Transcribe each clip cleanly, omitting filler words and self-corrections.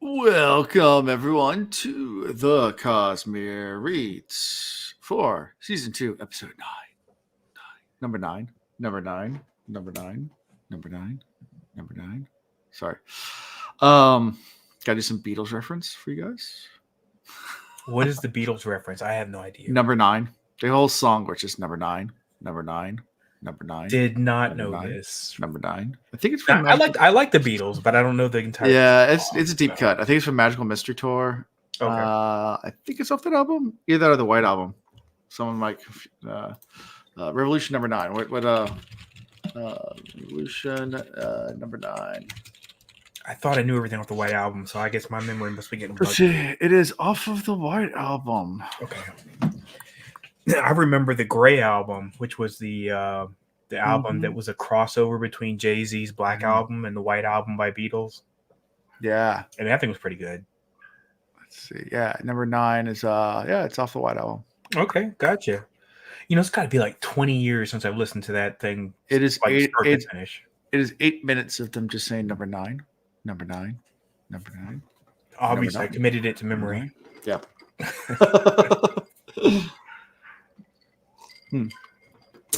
Welcome everyone to the Cosmere Reads for season 2, episode 9. Number 9. Number 9. Number 9. Number 9. Number 9. Sorry. Gotta do some Beatles reference for you guys. What is the Beatles reference? I have no idea. Number 9. The whole song, which is number 9. Number 9. Number 9. Did not number know 9, this. Number 9. I think it's from I like the Beatles, but I don't know the entire. Yeah, it's a deep cut. I think it's from Magical Mystery Tour. Okay. I think it's off that album, either that or the White Album. Someone might Revolution number 9. Revolution number 9. I thought I knew everything off the White Album, so I guess my memory must be getting Let's see. It is off of the White Album. Okay. I remember the Gray Album, which was the album that was a crossover between Jay-Z's Black Album and the White Album by Beatles. Yeah. And that thing was pretty good. Let's see. Yeah, number 9 is it's off the White Album. Okay, gotcha. You know, it's got to be like 20 years since I've listened to that thing. It is like start to finish. It is 8 minutes of them just saying number 9, number 9, number 9. Obviously, I committed it to memory. Yeah.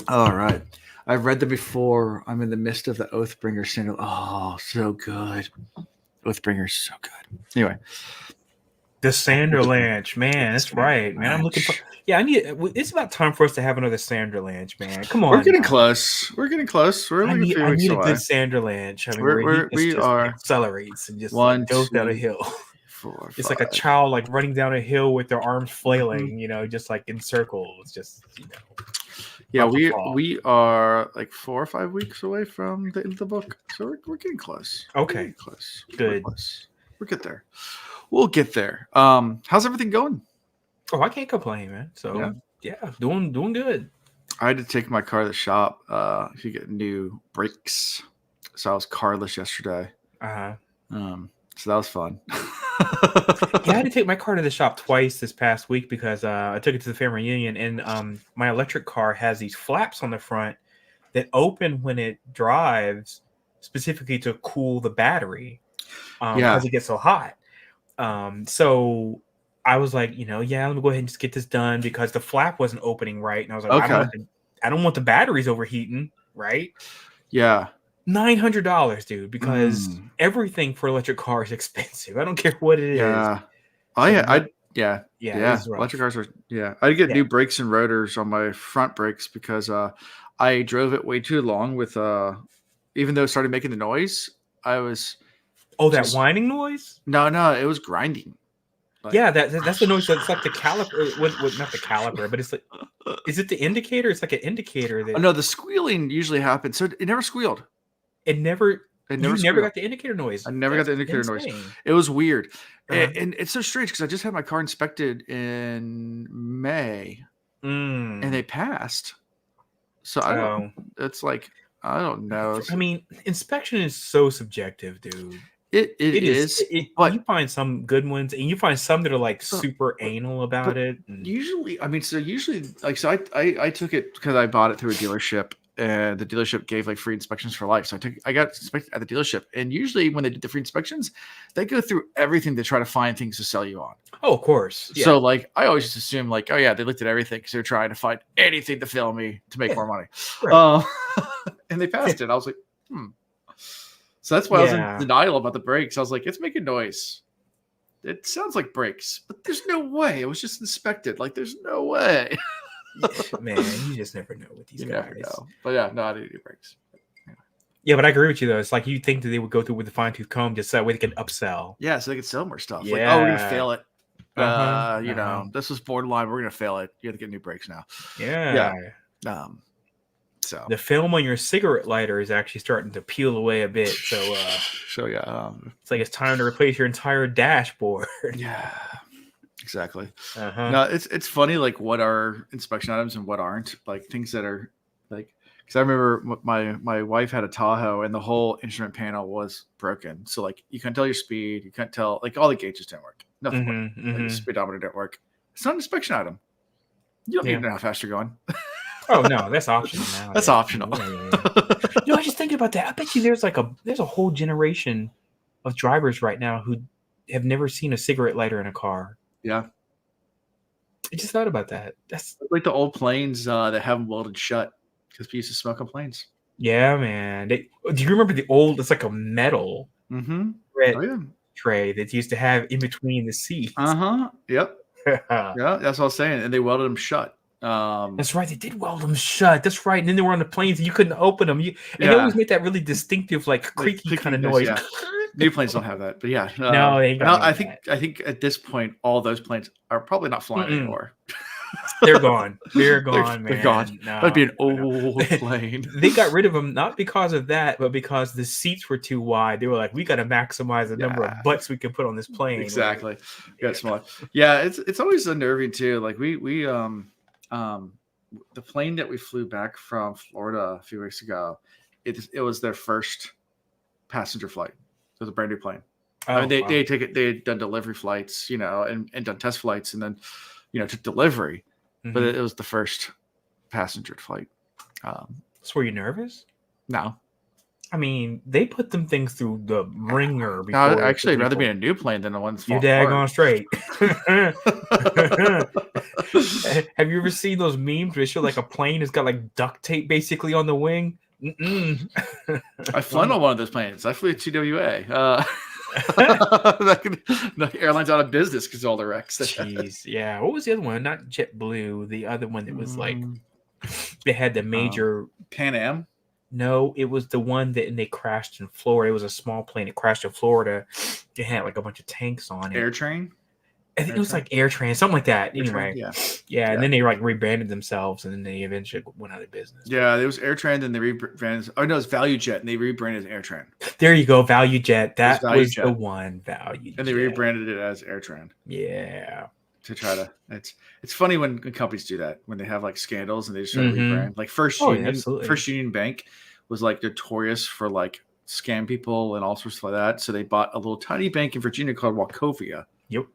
All right. I've read them before. I'm in the midst of the Oathbringer syndrome. Oh, so good. Oathbringer's so good. Anyway. The Sanderlanche, man. That's right, man. I'm looking for. Yeah, it's about time for us to have another Sanderlanche, man. Come on. We're getting close. Wewe're like I need a good Sanderlanche. I mean, where he accelerates and just goes down a hill. 4, it's like a child like running down a hill with their arms flailing, just like in circles, just Yeah, we are like 4 or 5 weeks away from the end of the book, so we're getting close. Okay, getting close. Good. We'll get there. We'll get there. How's everything going? Oh, I can't complain, man. So yeah, doing good. I had to take my car to the shop to get new brakes, so I was carless yesterday. So that was fun. Yeah, I had to take my car to the shop twice this past week because I took it to the family reunion, and my electric car has these flaps on the front that open when it drives, specifically to cool the battery because it gets so hot. So I was like, let me go ahead and just get this done because the flap wasn't opening right, and I was like, okay. I don't want the batteries overheating, right? Yeah. $900, dude, because everything for electric car is expensive. I don't care what it is. Yeah. Electric cars are. Yeah, I get new brakes and rotors on my front brakes because I drove it way too long with even though it started making the noise, I was. Oh, that whining noise? No, it was grinding. Like, that's the noise. It's like the caliper. Not the caliper, but it's like. Is it the indicator? It's like an indicator that. Oh, no, the squealing usually happens. So it never squealed. You never got the indicator noise. I never got the indicator noise. It was weird. And it's so strange because I just had my car inspected in May and they passed. So it's like, I don't know. I mean, inspection is so subjective, dude. It is. But you find some good ones and you find some that are like super anal about it. Usually, I took it because I bought it through a dealership. And the dealership gave like free inspections for life. So I got inspected at the dealership. And usually when they did the free inspections, they go through everything to try to find things to sell you on. Oh, of course. Yeah. So like, I always just assume like, oh yeah, they looked at everything because they're trying to find anything to fail me to make more money. Right. And they passed it. I was like, So that's why I was in denial about the brakes. I was like, it's making noise. It sounds like brakes, but there's no way. It was just inspected. Like, there's no way. Man, you just never know with these guys. Never know. But yeah, no, I didn't do brakes. Yeah, but I agree with you though. It's like you think that they would go through with the fine tooth comb just so that way they can upsell. Yeah, so they can sell more stuff. Yeah. Like, oh, we're gonna fail it. This was borderline. We're gonna fail it. You have to get new brakes now. Yeah. So the film on your cigarette lighter is actually starting to peel away a bit. So it's like it's time to replace your entire dashboard. Yeah. Exactly. No, it's funny like what are inspection items and what aren't, like things that are like, because I remember my wife had a Tahoe and the whole instrument panel was broken, so like you couldn't tell your speed, you couldn't tell, like all the gauges didn't work, nothing worked. Like, the speedometer didn't work. It's not an inspection item. You don't need to know how fast you're going. Oh no, that's optional now. That's optional. I was just thinking about that. I bet you there's a whole generation of drivers right now who have never seen a cigarette lighter in a car. Yeah. I just thought about that. That's like the old planes that have them welded shut because people used to smoke on planes. Yeah, man. Do you remember the old? It's like a metal red tray that used to have in between the seats. Yep. Yeah, that's what I was saying. And they welded them shut. That's right. They did weld them shut. That's right. And then they were on the planes and you couldn't open them. And they always made that really distinctive, like creaky kind of noise. Yeah. New planes don't have that, but yeah. No, they ain't got I think at this point, all those planes are probably not flying anymore. They're gone. They're gone, man. They're gone. No, that'd be an old plane. They got rid of them not because of that, but because the seats were too wide. They were like, we got to maximize the number of butts we can put on this plane. Exactly. Yeah, small. Yeah, it's always unnerving too. Like we the plane that we flew back from Florida a few weeks ago, it was their first passenger flight. It was a brand new plane. I mean, they had done delivery flights, and done test flights, and then took delivery, but it was the first passenger flight. So were you nervous? No. I mean, they put them things through the ringer. No, actually, I'd rather be in a new plane than the one that's you daggone straight. Have you ever seen those memes where they show like a plane has got like duct tape basically on the wing? I flown on one of those planes. I flew a TWA. The airline's out of business because all the wrecks. Jeez, yeah. What was the other one? Not JetBlue. The other one that was like they had the major Pan Am. No, it was the one that they crashed in Florida. It was a small plane. It crashed in Florida. It had like a bunch of tanks on it. AirTrain. I think it was like AirTrain, something like that. Anyway, yeah. And then they like rebranded themselves, and then they eventually went out of business. Yeah, it was AirTrain, then they rebranded. Oh no, it's ValueJet, and they rebranded as AirTrain. There you go, ValueJet. That was the one, ValueJet. And they rebranded it as AirTrain. Yeah. To try to, it's funny when companies do that when they have like scandals and they just try to rebrand. Like First Union Bank was like notorious for like scam people and all sorts like that. So they bought a little tiny bank in Virginia called Wachovia. Yep.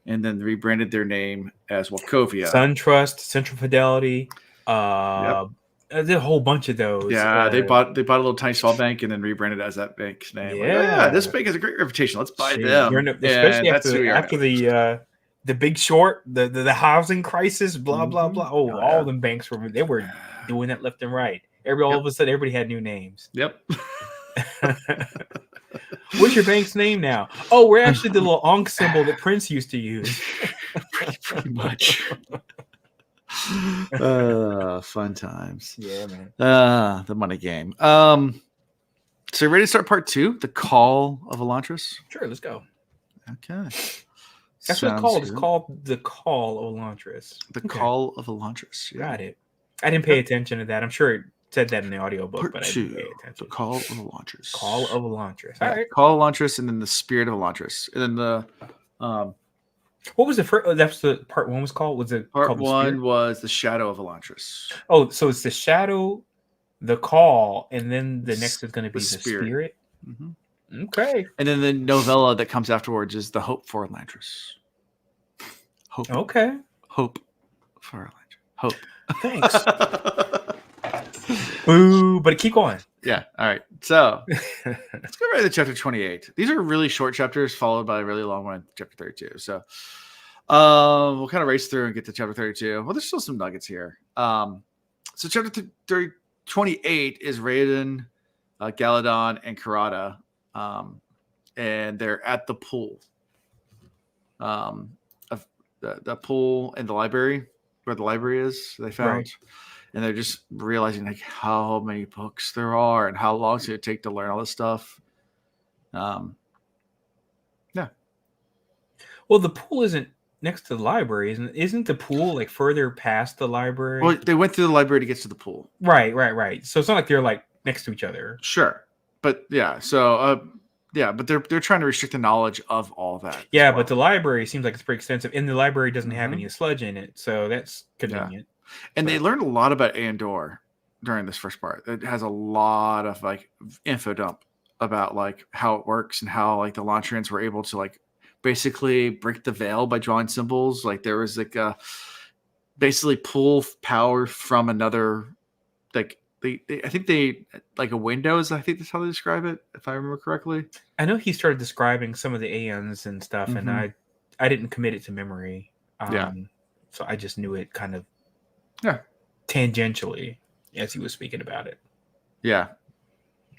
And then rebranded their name as Wachovia. SunTrust, Central Fidelity, there's a whole bunch of those. Yeah, they bought a little tiny small bank and then rebranded it as that bank's name. Yeah, this bank has a great reputation. Let's buy them. Especially after the Big Short, the housing crisis, blah blah blah. All of them banks were doing that left and right. All of a sudden, everybody had new names. Yep. What's your bank's name now? Oh, we're actually the little Ankh symbol that Prince used to use. pretty much. Fun times. Yeah, man. The money game. So you ready to start part 2? The Call of Elantris? Sure, let's go. Okay. That's what it's called. It's called The Call of Elantris. The Call of Elantris. Yeah. Got it. I didn't pay attention to that. I'm sure it said that in the audiobook, but I didn't pay attention. The Call of Elantris. Call of Elantris. All right. Call of Elantris, and then the Spirit of Elantris. And then the what was the first? That's the part 1 was called. Was it part called 1 was the Shadow of Elantris. Oh, so it's the Shadow, the Call, and then the next is going to be the Spirit. Mm-hmm. Okay. And then the novella that comes afterwards is the Hope for Elantris. Hope. Okay. Hope for Elantris. Hope. Thanks. Boo, but keep going. Yeah. All right. So let's go right to chapter 28. These are really short chapters followed by a really long one, chapter 32. So we'll kind of race through and get to chapter 32. Well, there's still some nuggets here. So chapter 28 is Hrathen, Galadon, and Karada. And they're at the pool. Of the pool in the library, where the library is, they found. Right. And they're just realizing like how many books there are and how long it's going to take to learn all this stuff. Yeah. Well, the pool isn't next to the library, isn't the pool like further past the library? Well, they went through the library to get to the pool. Right. So it's not like they're like next to each other. Sure. But yeah, so but they're trying to restrict the knowledge of all that. Yeah, but the library seems like it's pretty extensive, and the library doesn't have any sludge in it, so that's convenient. Yeah. And they learned a lot about Andor during this first part. It has a lot of like info dump about like how it works and how like the Elantrians were able to like basically break the veil by drawing symbols. Like there was like basically pull power from another like I think they like a Windows. I think that's how they describe it, if I remember correctly. I know he started describing some of the ANs and stuff, and I didn't commit it to memory. So I just knew it kind of tangentially as he was speaking about it. Yeah.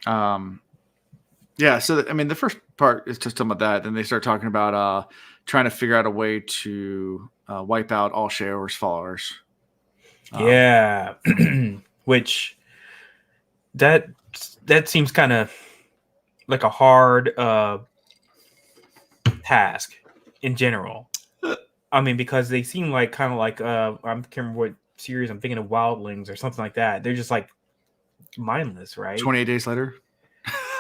Yeah. So I mean, the first part is just talking about that. Then they start talking about trying to figure out a way to wipe out all Sheor's followers. Yeah, which that seems kind of like a hard task in general. I mean, because they seem like kind of like I can't remember what series I'm thinking of, Wildlings or something like that. They're just like mindless, right? 28 Days Later.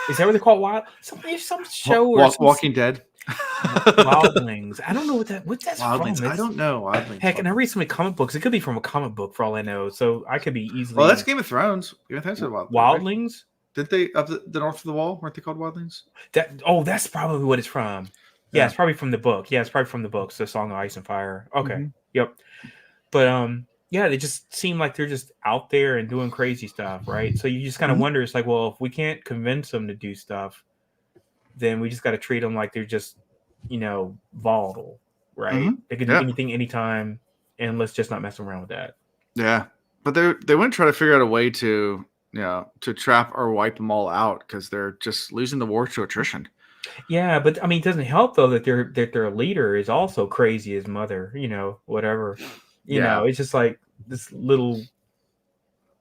Is that what they call Wild? Some show or Walking Dead. Wildlings. I don't know what that's Wildlings. from. I don't know. Wildlings. Heck, and I read so many comic books. It could be from a comic book for all I know. So I could be easily. Well, that's Game of Thrones. Game of Thrones is Wildlings. Right? Did they up the north of the wall? Weren't they called Wildlings? That's probably what it's from. Yeah, it's probably from the book. Yeah, it's probably from the books. The Song of Ice and Fire. Okay. Yep. But yeah, they just seem like they're just out there and doing crazy stuff, right? So you just kind of wonder, it's like, well, if we can't convince them to do stuff, then we just got to treat them like they're just, volatile, right? They can do anything, anytime, and let's just not mess around with that. Yeah, but they wouldn't try to figure out a way to, to trap or wipe them all out because they're just losing the war to attrition. Yeah, but I mean, it doesn't help though that their leader is also crazy as mother. Whatever. It's just like this little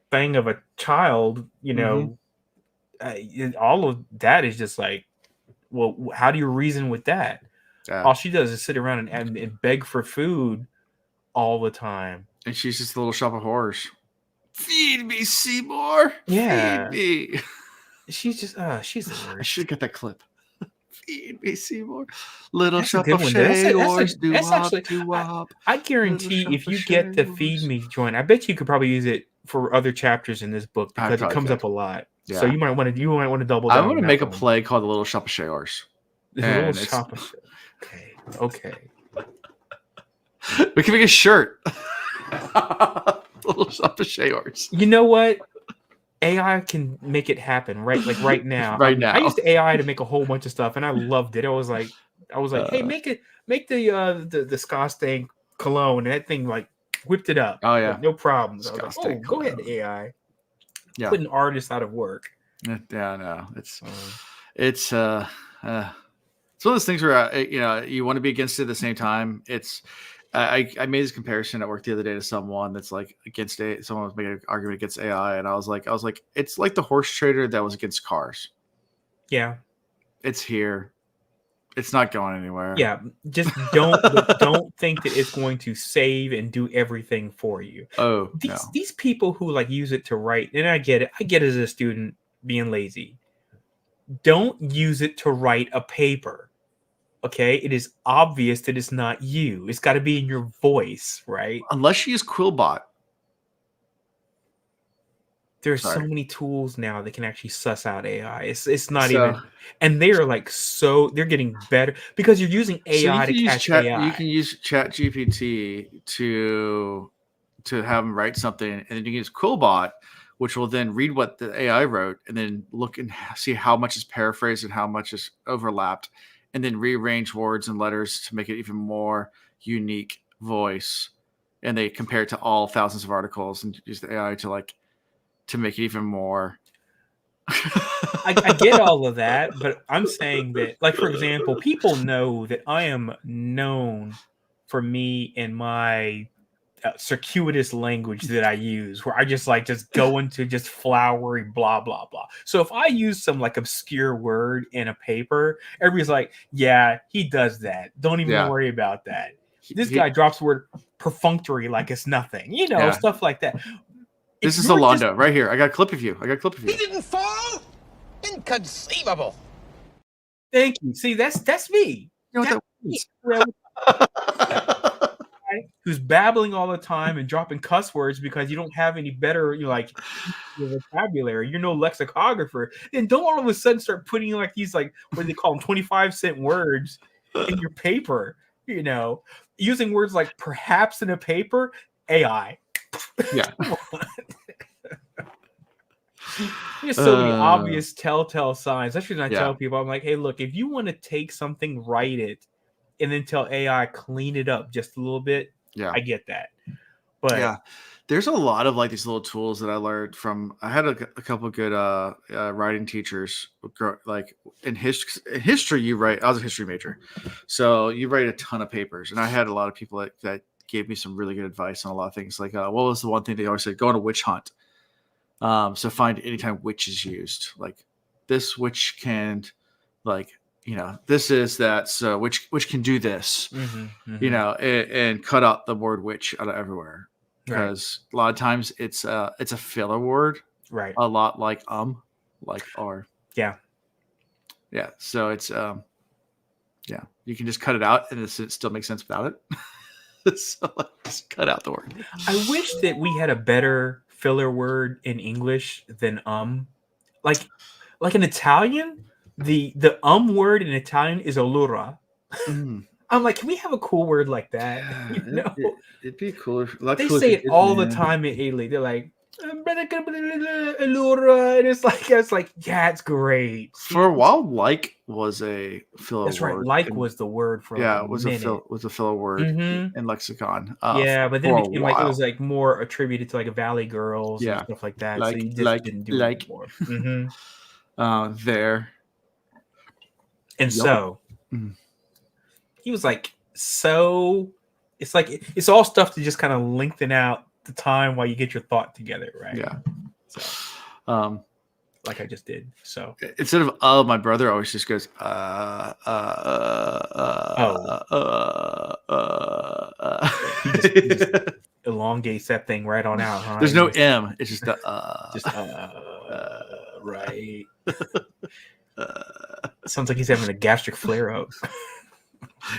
thing of a child. All of that is just like, well, how do you reason with that? Yeah. All she does is sit around and beg for food all the time, and she's just a little shop of horrors. Feed me, Seymour. Yeah, feed me. She's just she's the worst. I should get that clip. Feed me, Seymour. Little shop of shadors. I guarantee if you get the feed me joint, I bet you could probably use it for other chapters in this book because it comes up a lot. Yeah. So you might want to double down. I want to make a play called the Little Shop of Shadors. Little Shop of Shadors. Okay. We can make a shirt. Little Shop of Shadors. You know what? AI can make it happen right now. Now. I used AI to make a whole bunch of stuff, and I loved it. I was like, hey, make the Scotch cologne, and that thing like whipped it up. Oh yeah, no problems. I was like, go ahead, AI. Yeah, putting artists out of work. Yeah, no, it's one of those things where you want to be against it at the same time. It's I made this comparison at work the other day to someone that's like against it. Someone was making an argument against AI, and I was like, it's like the horse trader that was against cars. Yeah, it's here. It's not going anywhere. Yeah, just don't think that it's going to save and do everything for you. Oh, these people who like use it to write, and I get it. I get it as a student being lazy. Don't use it to write a paper. Okay, it is obvious that it's not you. It's got to be in your voice, right? Unless you use Quillbot. There's so many tools now that can actually suss out AI. It's not even, and they are like they're getting better because you're using AI to catch AI. You can use ChatGPT to have them write something, and then you can use Quillbot, which will then read what the AI wrote, and then look and see how much is paraphrased and how much is overlapped, and then rearrange words and letters to make it even more unique voice. And they compare it to all thousands of articles and use the AI to make it even more. I get all of that, but I'm saying that, like, for example, people know that I am known for me and my circuitous language that I use, where I just go into just flowery blah blah blah. So if I use some like obscure word in a paper, everybody's like, yeah, he does that, don't even worry about that. This guy drops the word perfunctory like it's nothing, stuff like that. This is Alando right here. I got a clip of you. He didn't fall. Inconceivable. Thank you. See, that's me. You know what that who's babbling all the time and dropping cuss words because you don't have any better, your vocabulary. You're no lexicographer. And don't all of a sudden start putting like these, like, what do they call them, 25-cent words in your paper, using words like perhaps in a paper, AI. Yeah. There's so many obvious telltale signs. That's the reason I Yeah. tell people, I'm like, hey, look, if you want to take something, write it, and then tell AI clean it up just a little bit. Yeah. I get that. But yeah, there's a lot of like these little tools that I learned from. I had a couple of good writing teachers. Like in history, you write. I was a history major, so you write a ton of papers, and I had a lot of people that gave me some really good advice on a lot of things. Like, what was the one thing they always said? Go on a witch hunt. So find anytime witch is used, like this witch can, like, this is that, so which can do this, and cut out the word witch out of everywhere, because a lot of times it's a filler word, right? A lot like or yeah. So it's you can just cut it out and it still makes sense without it. So just cut out the word. I wish that we had a better filler word in English than like in Italian, the word in Italian is allura. I'm like, can we have a cool word like that? It'd be cooler. They say it all the time in Italy. They're like, allura, and it's like, yeah, it's great. For a while, like was a filler word. That's right. Like was the word for it was a filler word in lexicon. But then it became like, it was like more attributed to like Valley Girls and stuff like that. Like, so you just didn't do it anymore. There. And so he was like, so it's like it's all stuff to just kind of lengthen out the time while you get your thought together, right? Yeah. So like I just did. So instead of my brother always just goes he just elongates that thing right on out, huh? There's no M, it's just the right. Sounds like he's having a gastric flare up.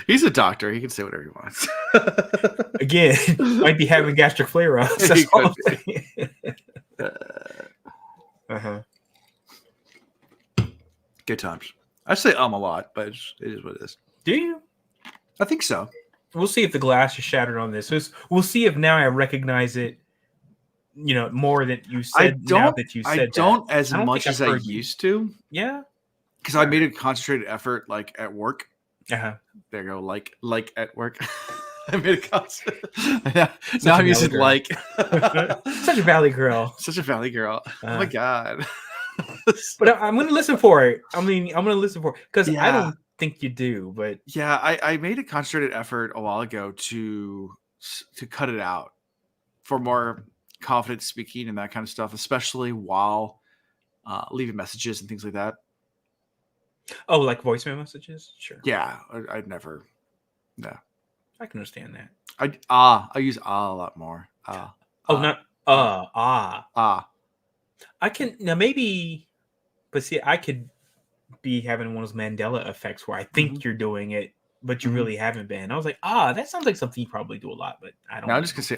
He's a doctor. He can say whatever he wants. Again, might be having gastric flare ups. That's all I'm saying. Good times. I say a lot, but it is what it is. Do you? I think so. We'll see if the glass is shattered on this. We'll see if now I recognize it, more than you said. I don't as much as I used to. Yeah. Because I made a concentrated effort, like at work. There you go. Like at work. I made a concentrated. Now I'm using like. Such a Valley Girl. Such a Valley Girl. Oh my God. But I'm going to listen for it. I mean, I'm going to listen for it because I don't think you do. But yeah, I made a concentrated effort a while ago to cut it out for more confident speaking and that kind of stuff, especially while leaving messages and things like that. Oh, like voicemail messages? Sure. Yeah, I'd never. No, I can understand that. I use a lot more. I can now maybe, but see, I could be having one of those Mandela effects where I think you're doing it, but you really haven't been. I was like, that sounds like something you probably do a lot, but I don't. Now I'm just gonna say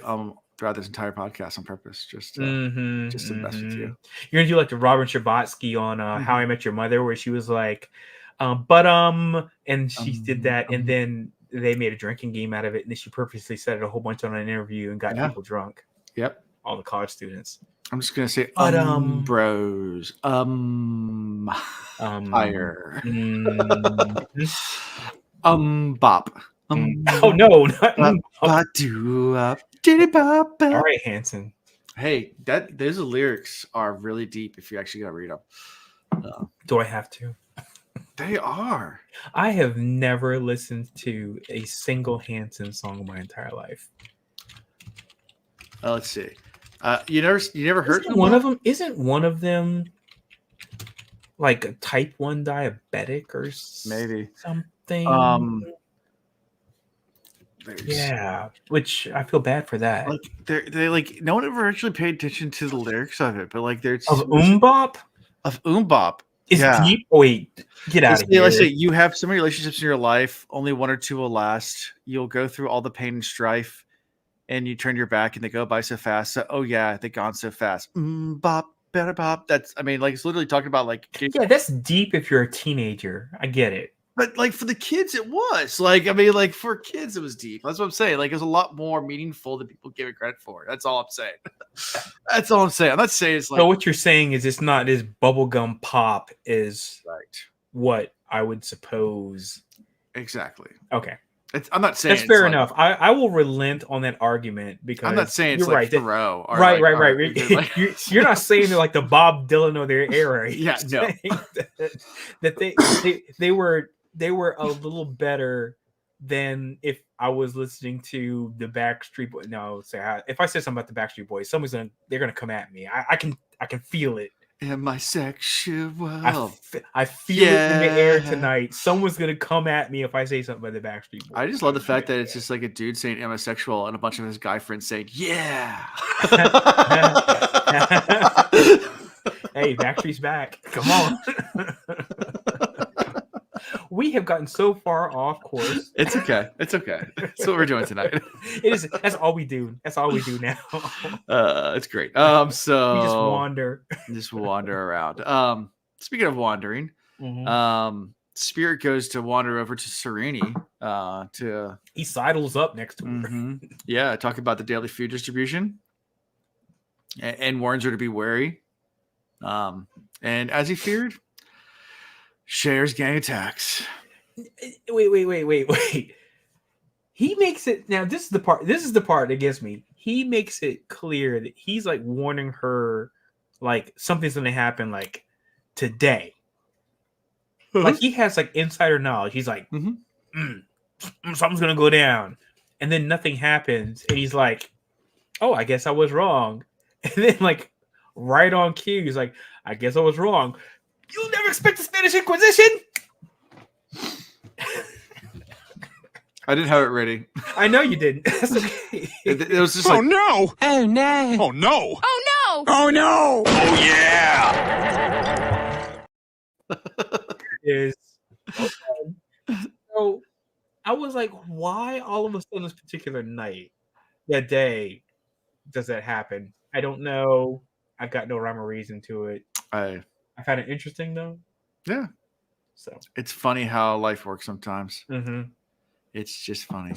throughout this entire podcast on purpose, just to mess with you. You're gonna do like the Robin Scherbatsky on How I Met Your Mother, where she was like, and she did that, and then they made a drinking game out of it, and then she purposely said it a whole bunch on an interview and got people drunk. Yep, all the college students. I'm just gonna say, bros, higher, bop. Oh no, not all right, Hanson. Hey, those lyrics are really deep if you actually gotta read them. Do I have to? They are. I have never listened to a single Hanson song in my entire life. Let's see. You never heard one of them? Isn't one of them like a type 1 diabetic or maybe something? Yeah, which I feel bad for that. Like they like no one ever actually paid attention to the lyrics of it, but like there's of Bop. It's deep. Oh, wait, get out of here. Let's say you have so many relationships in your life, only one or two will last. You'll go through all the pain and strife, and you turn your back, and they go by so fast. So, they've gone so fast. Bop, better bop. It's literally talking about like. Yeah, that's deep if you're a teenager. I get it. But like for the kids, it was like, I mean, like for kids, it was deep. That's what I'm saying. Like it was a lot more meaningful than people give it credit for. That's all I'm saying. That's all I'm saying. I'm not saying it's like. So what you're saying is it's not as bubblegum pop as Right. what I would suppose. Exactly. Okay. I'm not saying that's fair enough. I will relent on that argument because I'm not saying you're it's right. like Thoreau. Right. You're not saying they're like the Bob Dylan of their era. Yeah, no. that they were a little better than if I was listening to the Backstreet Boys. No, if I said something about the Backstreet Boys, they're gonna come at me. I can feel it. Am I sexual? I feel it in the air tonight. Someone's gonna come at me if I say something about the Backstreet Boys. I just love the fact that it's just like a dude saying "am I sexual" and a bunch of his guy friends saying "yeah." Hey, Backstreet's back. Come on. We have gotten so far off course. It's okay. It's okay. That's what we're doing tonight. It is. That's all we do. That's all we do now. It's great. So we just wander. Just wander around. Speaking of wandering, Spirit goes to wander over to Sereni. He sidles up next to her. Yeah, talk about the daily food distribution, and warns her to be wary. And as he feared, Cher's gang attacks. Wait. He makes it now. This is the part that gets me. He makes it clear that he's like warning her, like something's going to happen, like today. Like he has like insider knowledge. He's like, something's going to go down, and then nothing happens, and he's like, oh, I guess I was wrong. And then like right on cue, he's like, I guess I was wrong. You'll never expect the Spanish Inquisition. I didn't have it ready. I know you didn't. That's okay. It was just Oh like, no! Oh no! Oh no! Oh no! Oh no! Oh yeah! Is so I was like, why all of a sudden this particular night, that day, does that happen? I don't know. I've got no rhyme or reason to it. I found it interesting though. Yeah. So it's funny how life works sometimes. Mm-hmm. It's just funny.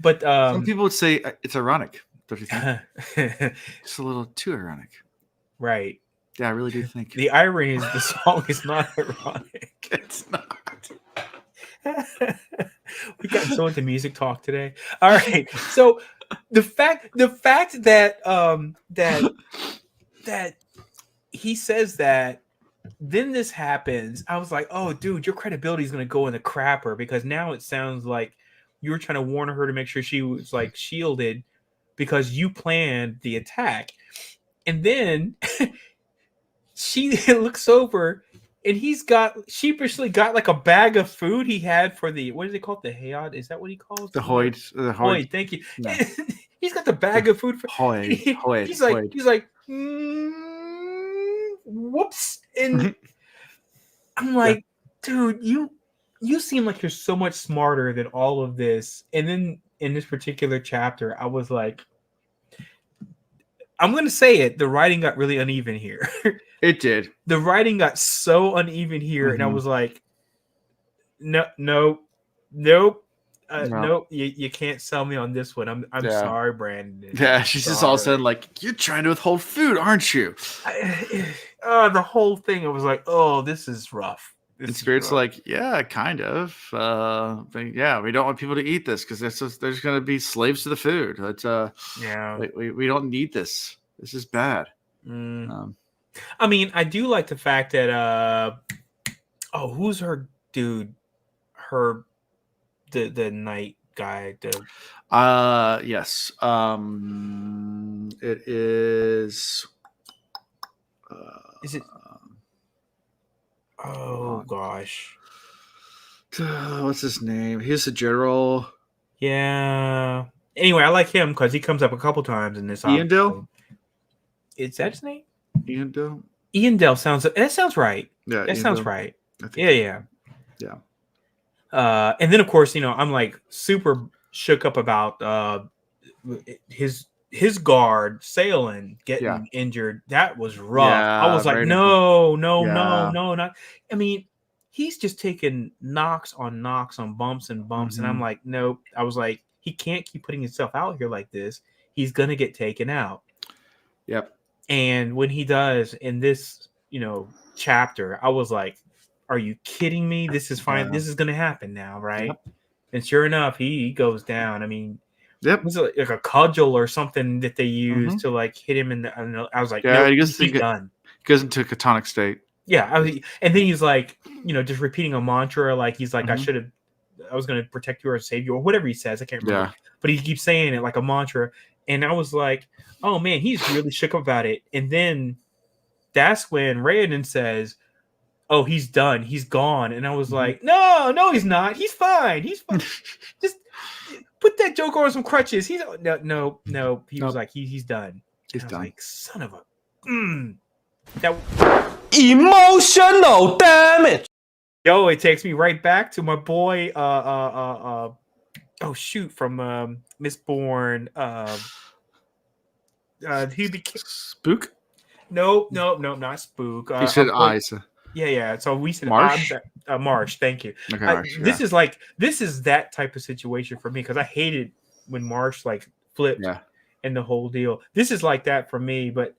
But some people would say it's ironic, don't you think? It's a little too ironic. Right. Yeah, I really do think. The irony is the song is not ironic. It's not. We got so into music talk today. All right. So the fact that that he says that, then this happens, I was like, oh dude, your credibility is going to go in the crapper, because now it sounds like you were trying to warn her to make sure she was like shielded because you planned the attack. And then she looks over and he's sheepishly got like a bag of food he had for the, what is it called? The Hayod? Is that what he calls the Hoyd? Hoyd. Thank you. No. He's got the bag of food for Hoyd. He's like, whoops. And I'm like, dude, you seem like you're so much smarter than all of this. And then in this particular chapter, I was like, I'm going to say it. The writing got really uneven here. It did. The writing got so uneven here. And I was like, nope. Nope. You can't sell me on this one. I'm sorry, Brandon. Yeah, she's just all of a sudden like, you're trying to withhold food, aren't you? The whole thing, I was like, oh, this is rough. And Spirit's like, yeah, kind of. But yeah, we don't want people to eat this because there's going to be slaves to the food. It's, we don't need this. This is bad. I mean, I do like the fact that who's her dude? The night guy. Yes. It is. Is it? Oh gosh. What's his name? He's the general. Yeah. Anyway, I like him because he comes up a couple times in this. Iandel? Is that his name? Iandel sounds right. Yeah, that sounds right. Yeah. And then of course, I'm like super shook up about his guard Sailing getting injured. That was rough. I was like, no, not. I mean, he's just taking knocks on bumps and bumps. And I'm like, nope. I was like, he can't keep putting himself out here like this. He's going to get taken out. Yep. And when he does in this, chapter, I was like, are you kidding me? This is fine. This is going to happen now, right? Yep. And sure enough, he goes down. I mean, it was like a cudgel or something that they used to like hit him in the. I was like, yeah, nope, he's done. He goes into a catonic state. Yeah, and then he's like, just repeating a mantra, like he's like, I was going to protect you or save you or whatever he says. I can't remember. Yeah. But he keeps saying it like a mantra, and I was like, oh man, he's really shook about it. And then that's when Hrathen says, oh, he's done. He's gone. And I was like, no, he's not. He's fine. He's fine. Just put that Joker on some crutches. He's no. He was like, he's done. He's done. Like, son of a that emotional damage. Yo, it takes me right back to my boy. From Mistborn. He became Spook. No, not Spook. He said eyes. Yeah. So we said Marsh. Marsh. Thank you. Okay, this is that type of situation for me because I hated when Marsh like flipped and the whole deal. This is like that for me, but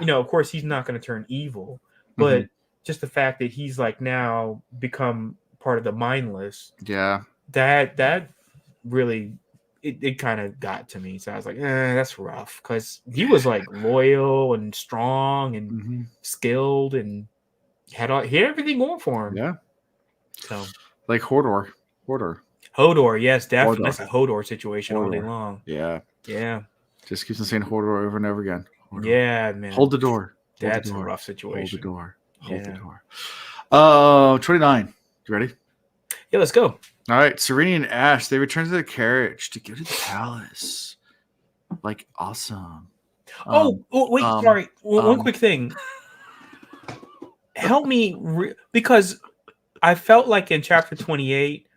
of course he's not going to turn evil, but just the fact that he's like now become part of the mindless. Yeah, that really. It kind of got to me. So I was like, that's rough. Because he was like loyal and strong and skilled and he had everything going for him. Yeah. So like Hodor, yes, definitely. Hodor. That's a Hodor situation all day long. Yeah. Just keeps on saying Hodor over and over again. Hodor. Yeah, man. Hold the door. That's a rough situation. Hold the door. 29. You ready? Yeah, let's go. All right, Serene and Ash, they return to the carriage to go to the palace. Like, awesome. Sorry. One quick thing. Help me, because I felt like in chapter 28,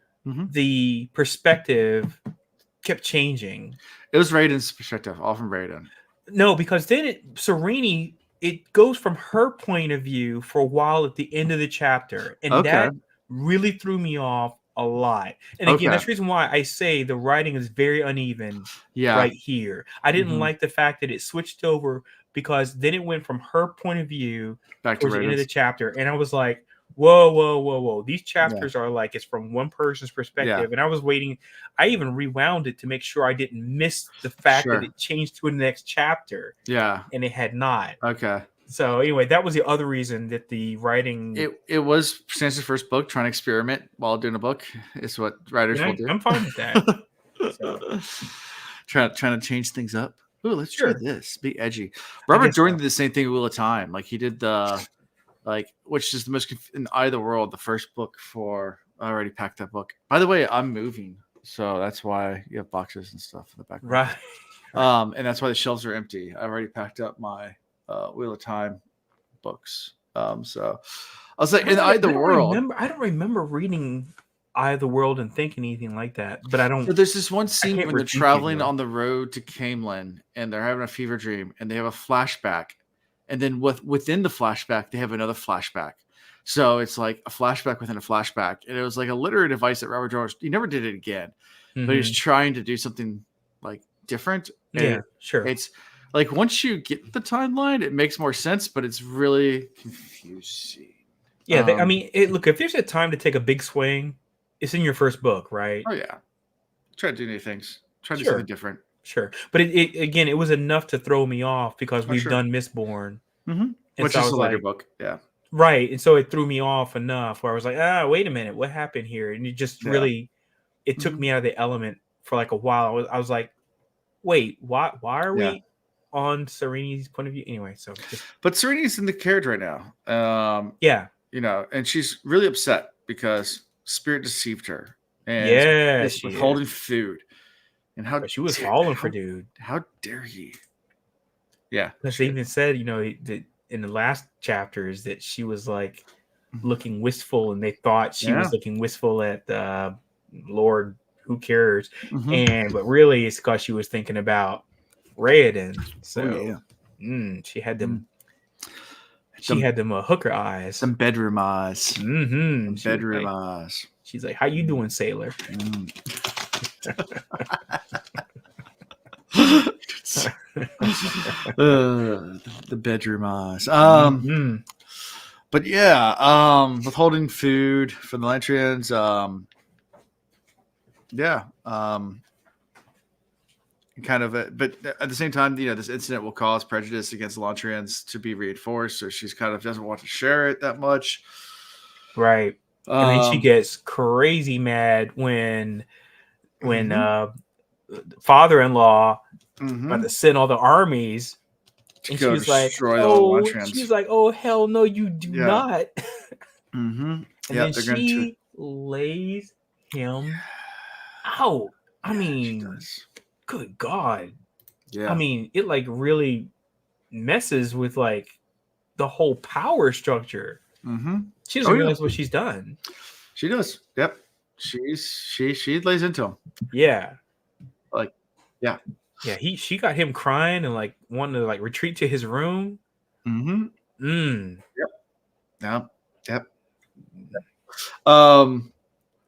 the perspective kept changing. It was Raiden's perspective, all from Raiden. No, because then Serene, it goes from her point of view for a while at the end of the chapter. And that really threw me off a lot. And again, that's the reason why I say the writing is very uneven right here. I didn't like the fact that it switched over because then it went from her point of view back to the end of the chapter. And I was like, whoa. These chapters are like, it's from one person's perspective. And I was waiting. I even rewound it to make sure I didn't miss the fact that it changed to the next chapter. Yeah. And it had not. Okay. So anyway, that was the other reason that the writing. It was Stance's first book, trying to experiment while doing a book. It's what writers will do. I'm fine with that. Trying to change things up. Ooh, let's try this. Be edgy. Robert Jordan did the same thing with Wheel of Time. Like he did the which is the most in Eye of the World, the first book for. I already packed that book. By the way, I'm moving, so that's why you have boxes and stuff in the background. Right. And that's why the shelves are empty. I've already packed up my Wheel of Time books. So I was like, in Eye of the World. I don't remember reading Eye of the World and thinking anything like that. But I don't. But there's this one scene when they're traveling on the road to Camelin and they're having a fever dream and they have a flashback. And then within the flashback, they have another flashback. So it's like a flashback within a flashback. And it was like a literary device that Robert George, he never did it again. But he was trying to do something like different. Yeah, sure. It's like once you get the timeline, it makes more sense, but it's really confusing. Yeah, I mean, look, if there's a time to take a big swing, it's in your first book, right? Oh, yeah. Try to do new things. Try to do something different. Sure. But it was enough to throw me off because we've done Mistborn. Which is a later book. Yeah. Right. And so it threw me off enough where I was like, wait a minute, what happened here? And it just really, it took me out of the element for like a while. I was like, wait, why are we on Serene's point of view? Anyway, so. But Serene's in the carriage right now. You know, and she's really upset because Spirit deceived her. And she's withholding food. And how she was falling for dude. How dare he? Yeah. She even said, that in the last chapters that she was like looking wistful and they thought she was looking wistful at Lord who cares. But really it's because she was thinking about Hrathen. So she had them. She had them hooker eyes. Some bedroom eyes. Mm-hmm. Bedroom eyes. She's like, "How you doing, sailor?" The bedroom eyes. But withholding food from the Elantrians. Kind of, but at the same time, this incident will cause prejudice against the Elantrians to be reinforced. So she's kind of doesn't want to share it that much. Right. And then she gets crazy mad when father-in-law about to send all the armies, and she's like, "Oh hell no, you do not!" And then she lays him out. I mean, good God! Yeah. I mean, it like really messes with like the whole power structure. She doesn't realize what she's done. She does. Yep. She lays into him. Yeah. Like, yeah. Yeah. She got him crying and like wanting to like retreat to his room. Yep.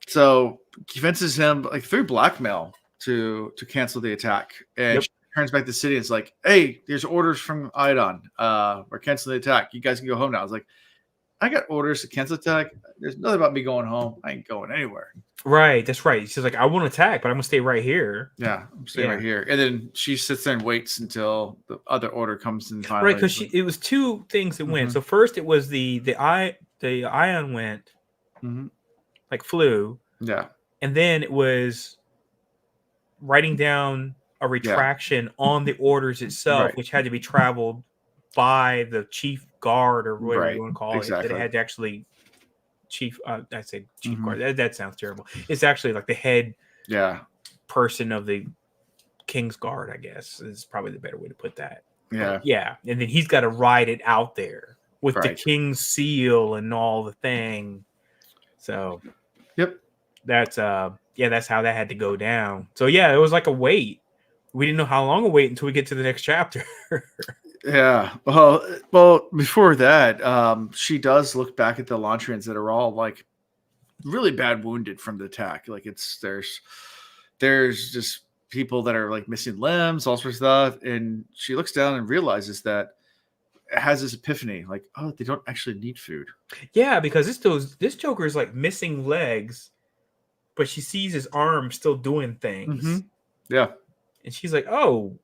So convinces him like through blackmail to cancel the attack, and she turns back to the city and is like, "Hey, there's orders from Iadon. We're canceling the attack. You guys can go home now." I was like, I got orders to cancel attack. There's nothing about me going home. I ain't going anywhere. Right. That's right. She's like, I want to attack, but I'm going to stay right here. Yeah. I'm staying right here. And then she sits there and waits until the other order comes in finally. Right. Because it was two things that went. So first it was the ion went, like flew. Yeah. And then it was writing down a retraction on the orders itself, which had to be traveled by the chief guard or whatever you want to call it. That it had to actually chief guard. That sounds terrible. It's actually like the head person of the King's Guard, I guess, is probably the better way to put that. And then he's got to ride it out there with the King's seal and all the thing. So that's that's how that had to go down. So it was like a wait. We didn't know how long a wait until we get to the next chapter. Yeah. Well, before that, she does look back at the Elantrians that are all like really bad wounded from the attack. Like there's just people that are like missing limbs, all sorts of stuff. And she looks down and realizes that it has this epiphany, like, oh, they don't actually need food. Yeah, because this Joker is like missing legs, but she sees his arm still doing things. Yeah. And she's like, oh,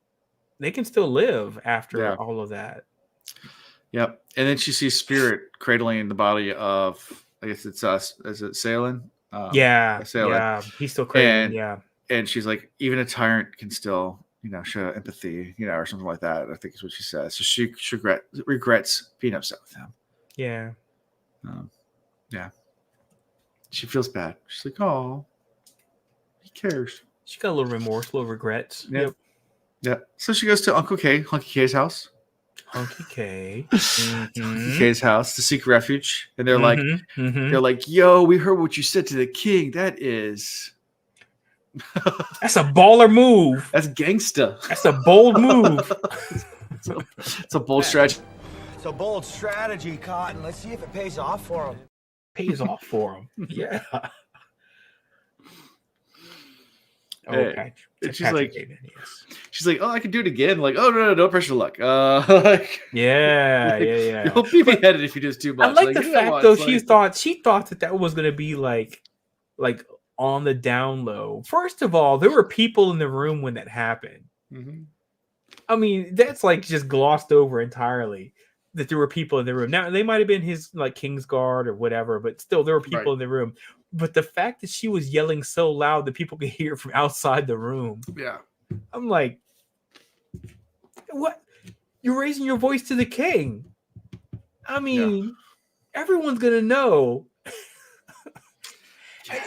they can still live after all of that. Yep. And then she sees Spirit cradling the body of, I guess it's is it Salen? Yeah. He's still cradling. And she's like, even a tyrant can still, show empathy, or something like that. I think is what she says. So she regrets being upset with him. Yeah. She feels bad. She's like, oh, he cares. She got a little remorse, a little regrets. Yep. Yeah. So she goes to Uncle K, Hunky K's house. Hunky K. Hunky K's house to seek refuge. And they're like, yo, we heard what you said to the king. That is that's a baller move. That's gangsta. That's a bold move. It's a bold strategy. It's a bold strategy, Cotton. Let's see if it pays off for him. Yeah. Okay. And she's like, oh, I can do it again. Like, oh no pressure luck. Yeah. You'll be beheaded if you do too much. I like the fact though, she thought that was gonna be like on the down low. First of all, there were people in the room when that happened. I mean, that's like just glossed over entirely. That there were people in the room. Now they might have been his like King's Guard or whatever, but still there were people in the room. But the fact that she was yelling so loud that people could hear from outside the room. Yeah. I'm like, what? You're raising your voice to the king. I mean, everyone's gonna know. I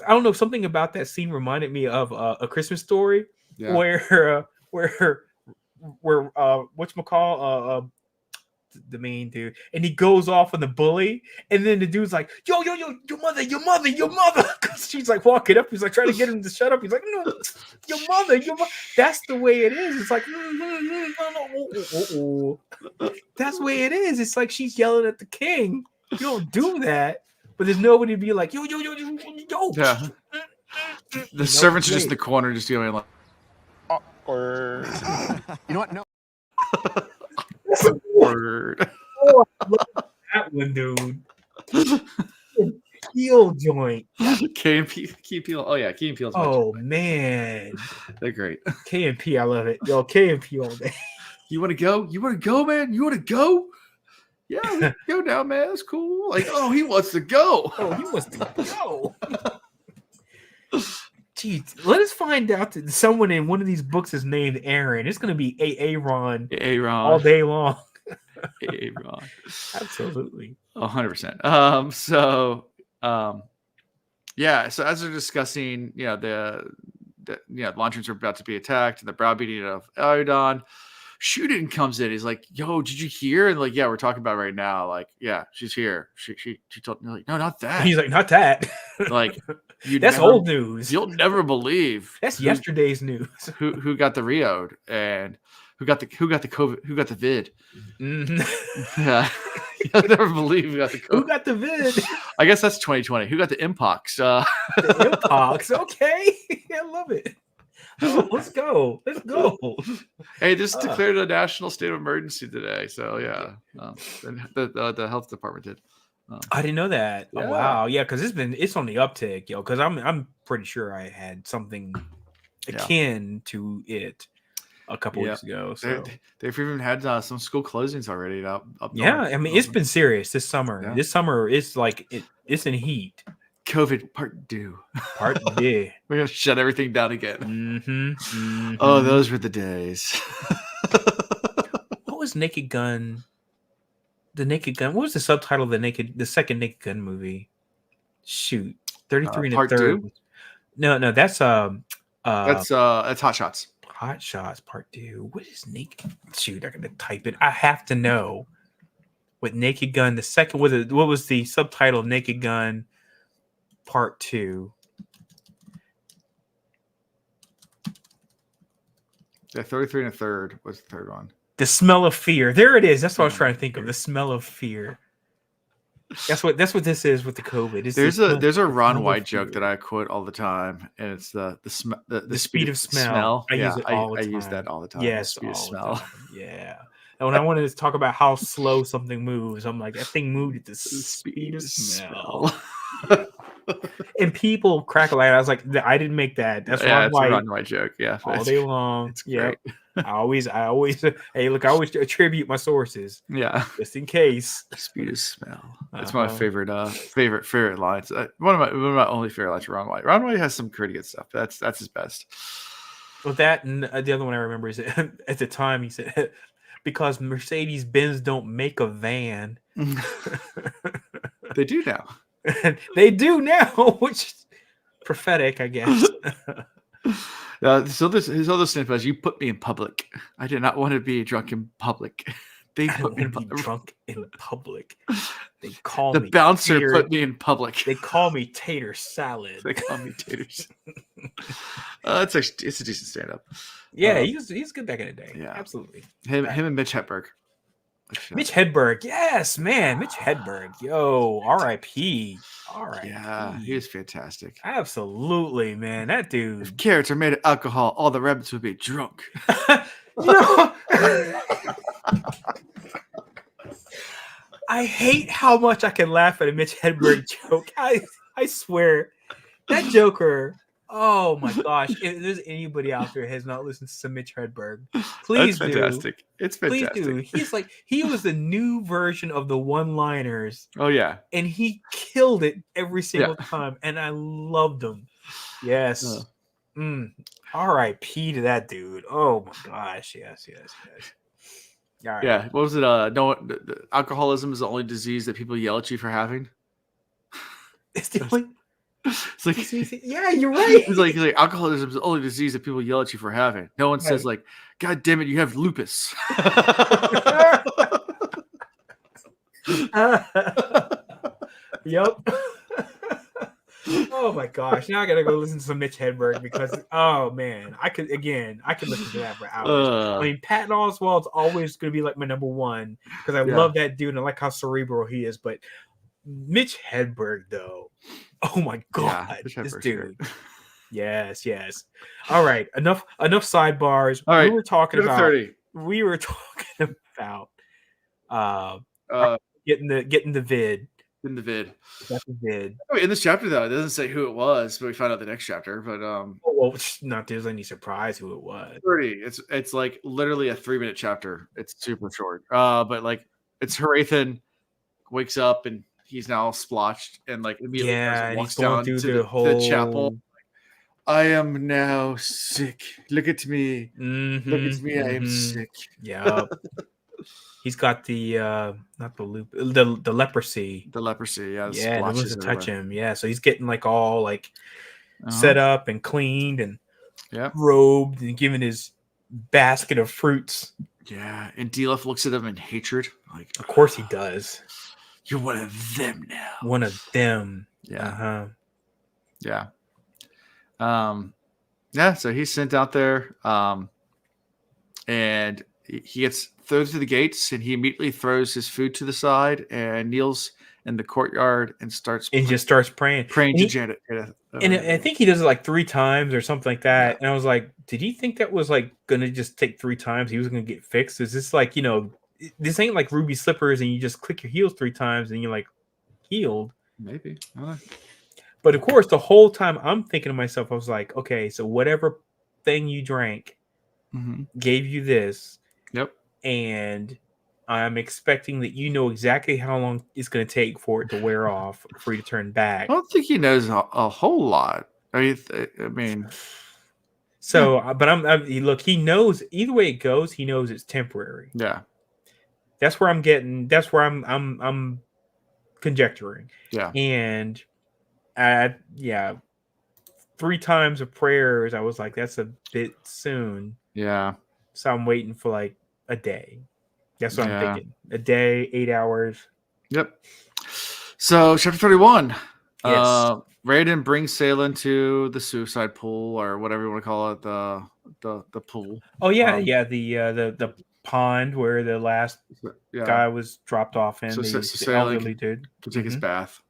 don't know, something about that scene reminded me of A Christmas Story, where whatchamacall, the main dude, and he goes off on the bully, and then the dude's like, yo, your mother. Because she's like walking up, he's like trying to get him to shut up. He's like, no, your mother. That's the way it is. It's like, that's the way it is. It's like she's yelling at the king. You don't do that, but there's nobody to be like, yo. Yeah. The servants are just in the corner, just doing like, Awkward. You know what? No. word. Oh, I love that one, dude. Heel joint. Key and Peele. Oh yeah, Key and Peele's. Oh man, they're great. K and P, I love it. Yo, K and P all day. You want to go? You want to go, man? You want to go? Yeah, we can go now, man. That's cool. Like, oh, he wants to go. Oh, he wants to go. Jeez, let us find out that someone in one of these books is named Aaron. It's going to be Aaron all day long. Aaron. Absolutely. 100%. Yeah. So as they're discussing, the launchers are about to be attacked and the browbeating of Iadon, Hrathen comes in. He's like, "Yo, did you hear?" And like, "Yeah, we're talking about it right now." Like, "Yeah, she's here." She told me, like, "No, not that." He's like, "Not that." Like, that's old news. You'll never believe. That's yesterday's news. Who got the Riode and who got the COVID? Who got the vid? Mm-hmm. Yeah, you'll never believe who got the COVID. Who got the vid? I guess that's 2020. Who got the Mpox? The Mpox. Okay, I love it. Oh, let's go. Hey, just declared a national state of emergency today. So yeah, the health department did. I didn't know that. Yeah. Oh, wow. Yeah, because it's on the uptick, yo. Because I'm pretty sure I had something akin to it a couple weeks ago. So they've even had some school closings already. Up north. I mean, it's been serious this summer. Yeah. This summer, it's like it's in heat. COVID part 2. Part 2. We're gonna shut everything down again. Mm-hmm. Mm-hmm. Oh, those were the days. What was Naked Gun? The Naked Gun. What was the subtitle of the second Naked Gun movie? Shoot, 33 and a part third. 2? No, that's Hot Shots. Hot Shots Part 2. What is Naked? Shoot, I gotta type it. I have to know. With Naked Gun, the second. What was the subtitle of Naked Gun Part 2? Yeah, 33 and a third was the third one. The Smell of Fear. There it is. That's what I was trying to think of. The Smell of Fear. That's what this is with the COVID. There's a Ron White joke that I quote all the time, and it's the speed of smell. I use it all the time. I use that all the time. Yes, the speed of smell. Yeah. And when I wanted to talk about how slow something moves, I'm like, that thing moved at the speed of smell. And people crack a laugh. I was like, I didn't make that. That's Ron White. A Ron White joke. Yeah, all day long. It's great. I always. Hey, look, I always attribute my sources. Yeah, just in case. Speed of smell. That's my favorite lines. One of my only favorite lines. Ron White. Ron White has some pretty good stuff. That's his best. Well, that and the other one I remember is at the time he said, because Mercedes-Benz don't make a van. They do now. They do now, which is prophetic, I guess. So his other snippet is, "You put me in public. I did not want to be drunk in public. They put me in drunk in public. They call the me bouncer tater, put me in public. They call me tater salad. They call me taters." It's a decent stand up. Yeah, he's good back in the day. Yeah, absolutely. Him and Mitch Hedberg. Mitch Hedberg, yes, man. Mitch Hedberg, yo, R.I.P. R.I.P. Yeah, he was fantastic. Absolutely, man. That dude. If carrots are made of alcohol, all the rabbits would be drunk. I hate how much I can laugh at a Mitch Hedberg joke. I swear, that Joker. Oh my gosh! If there's anybody out there who has not listened to some Mitch Hedberg, please That's fantastic. It's fantastic. Please do. He was the new version of the one-liners. Oh yeah, and he killed it every single time, and I loved him. Yes. R.I.P. to that dude. Oh my gosh! Yes. Right. Yeah. What was it? Alcoholism is the only disease that people yell at you for having. It's the only. It's like, yeah, you're right. He's like alcoholism is the only disease that people yell at you for having. No one says like, "God damn it, you have lupus." Yep. Oh my gosh! Now I gotta go listen to some Mitch Hedberg because oh man, I could listen to that for hours. I mean, Patton Oswalt's always gonna be like my number one because I love that dude and I like how cerebral he is. But Mitch Hedberg, though, oh my god, this dude. Yes. All right, enough sidebars. All right, we were talking about 30. Getting the vid. In the vid. Got the vid. Oh, in this chapter, though, it doesn't say who it was, but we find out the next chapter. But well, not there's any surprise who it was. 30. It's like literally a 3-minute chapter. It's super short. But like it's Hrathen wakes up and he's now splotched and like immediately walks down to the chapel. I am now sick. Look at me. Mm-hmm, Look at me. I am sick. Yeah. He's got the not the loop, the leprosy. The leprosy, yeah. Yeah, no one to touch him. Yeah, so he's getting like all like set up and cleaned and robed and given his basket of fruits. Yeah, and Dilaf looks at him in hatred. Like, of course he does. You're one of them now. One of them. Yeah. Yeah. So he's sent out there, and he gets thrown to the gates, and he immediately throws his food to the side and kneels in the courtyard and just starts praying to Janet. And I think he does it like 3 times or something like that. Yeah. And I was like, did he think that was like gonna just take 3 times? He was gonna get fixed? Is this like, this ain't like Ruby Slippers and you just click your heels 3 times and you're like healed? Maybe. I don't know. But of course, the whole time I'm thinking to myself, I was like, okay, so whatever thing you drank gave you this. Yep. And I'm expecting that exactly how long it's going to take for it to wear off, for you to turn back. I don't think he knows a whole lot. I mean, so, but look, he knows either way it goes. He knows it's temporary. Yeah, that's where I'm getting. That's where I'm conjecturing. Yeah, and 3 times of prayers, I was like, that's a bit soon. Yeah, so I'm waiting for like a day. That's what I'm thinking. A day, 8 hours. Yep. So chapter 31. Yes. Raiden brings Salen to the suicide pool or whatever you want to call it, the pool. Oh yeah, the pond where the last guy was dropped off in. The elderly dude to take his bath.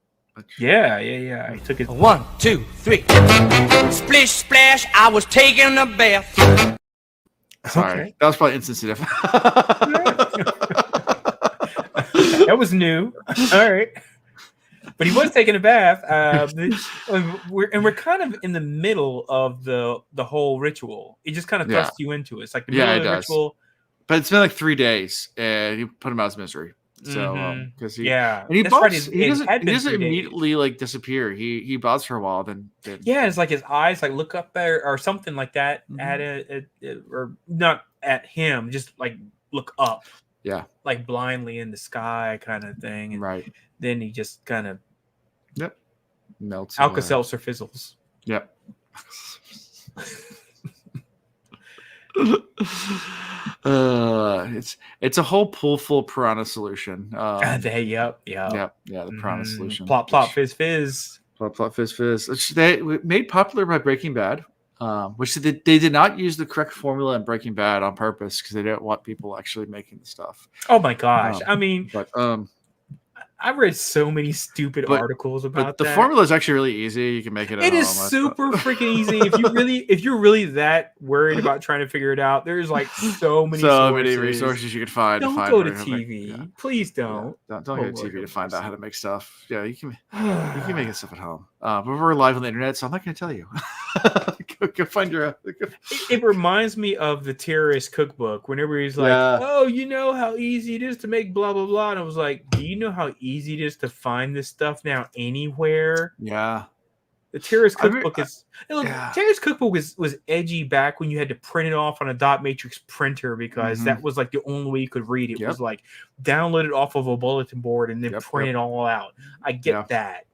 Yeah. He took his 1, 2, 3. Splish splash, I was taking a bath. Sorry, okay. That was probably insensitive. That was new. All right, but he was taking a bath. We're kind of in the middle of the whole ritual. It just kind of thrusts you into it. It's like the middle of the ritual. But it's been like 3 days, and he put him out of his misery. So because and he doesn't immediately like disappear. He bows for a while, then it's like his eyes like look up there or something like that at it, or not at him, just like look up, like blindly in the sky kind of thing, and then he just kind of melts. Alka-Seltzer fizzles. Yep. It's a whole pool full of piranha solution. The piranha solution. Plop fizz fizz. Plop fizz fizz. Which they made popular by Breaking Bad. Which they did not use the correct formula in Breaking Bad on purpose because they didn't want people actually making the stuff. Oh my gosh! I mean, I read so many stupid articles about that. The formula is actually really easy. You can make it. It is super freaking easy. If you're really that worried about trying to figure it out, there's like so many resources you could find. Don't go to TV. Please don't. Don't go to TV to find out how to make stuff. Yeah, you can make stuff at home. But we're live on the internet, so I'm not going to tell you. Go find your own. It reminds me of the terrorist cookbook. Whenever he's like, "Oh, you know how easy it is to make blah blah blah," and I was like, "Do you know how easy it is to find this stuff now anywhere?" Yeah. The terrorist cookbook terrorist cookbook was edgy back when you had to print it off on a dot matrix printer because that was like the only way you could read it. It was like download it off of a bulletin board and then print it all out. I get that.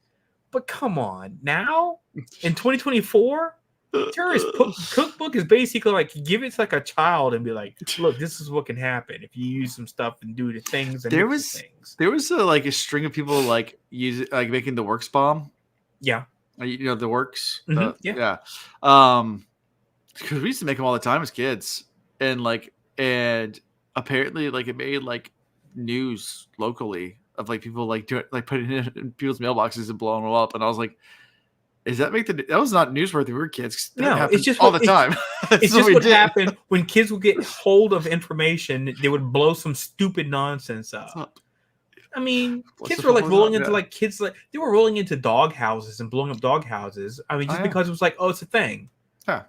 But come on, now in 2024, Terrorist cookbook is basically like give it to like a child and be like, look, this is what can happen if you use some stuff and do the things and There mix was the things. there was like a string of people like making the works bomb. Yeah. The works. Yeah. Because we used to make them all the time as kids, and apparently like it made like news locally of like people like doing like putting it in people's mailboxes and blowing them up, and I was like, that was not newsworthy? We were kids. No, it's just all the time. It's just what happened when kids would get hold of information. They would blow some stupid nonsense up. I mean, kids were like rolling into they were rolling into dog houses and blowing up dog houses. I mean, just because it was like, oh, it's a thing. Yeah.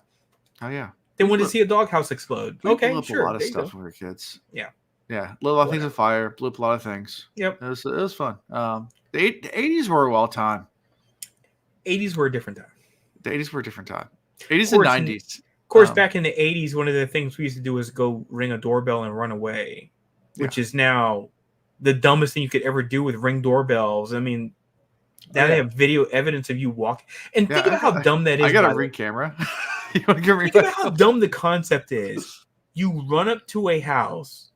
Oh yeah. They wanted to see a doghouse explode. Okay, blew up sure. A lot of stuff when we were kids. Yeah. Yeah. Lit a lot of things on fire. Blew up a lot of things. Yep. It was fun. The 80s were a wild time. 80s were a different time. The 80s were a different time. 80s and 90s. Of course, back in the 80s, one of the things we used to do was go ring a doorbell and run away, which is now the dumbest thing you could ever do with ring doorbells. I mean, now they have video evidence of you walking. And think about how dumb that is. I got a ring camera. Think about how dumb the concept is. You run up to a house,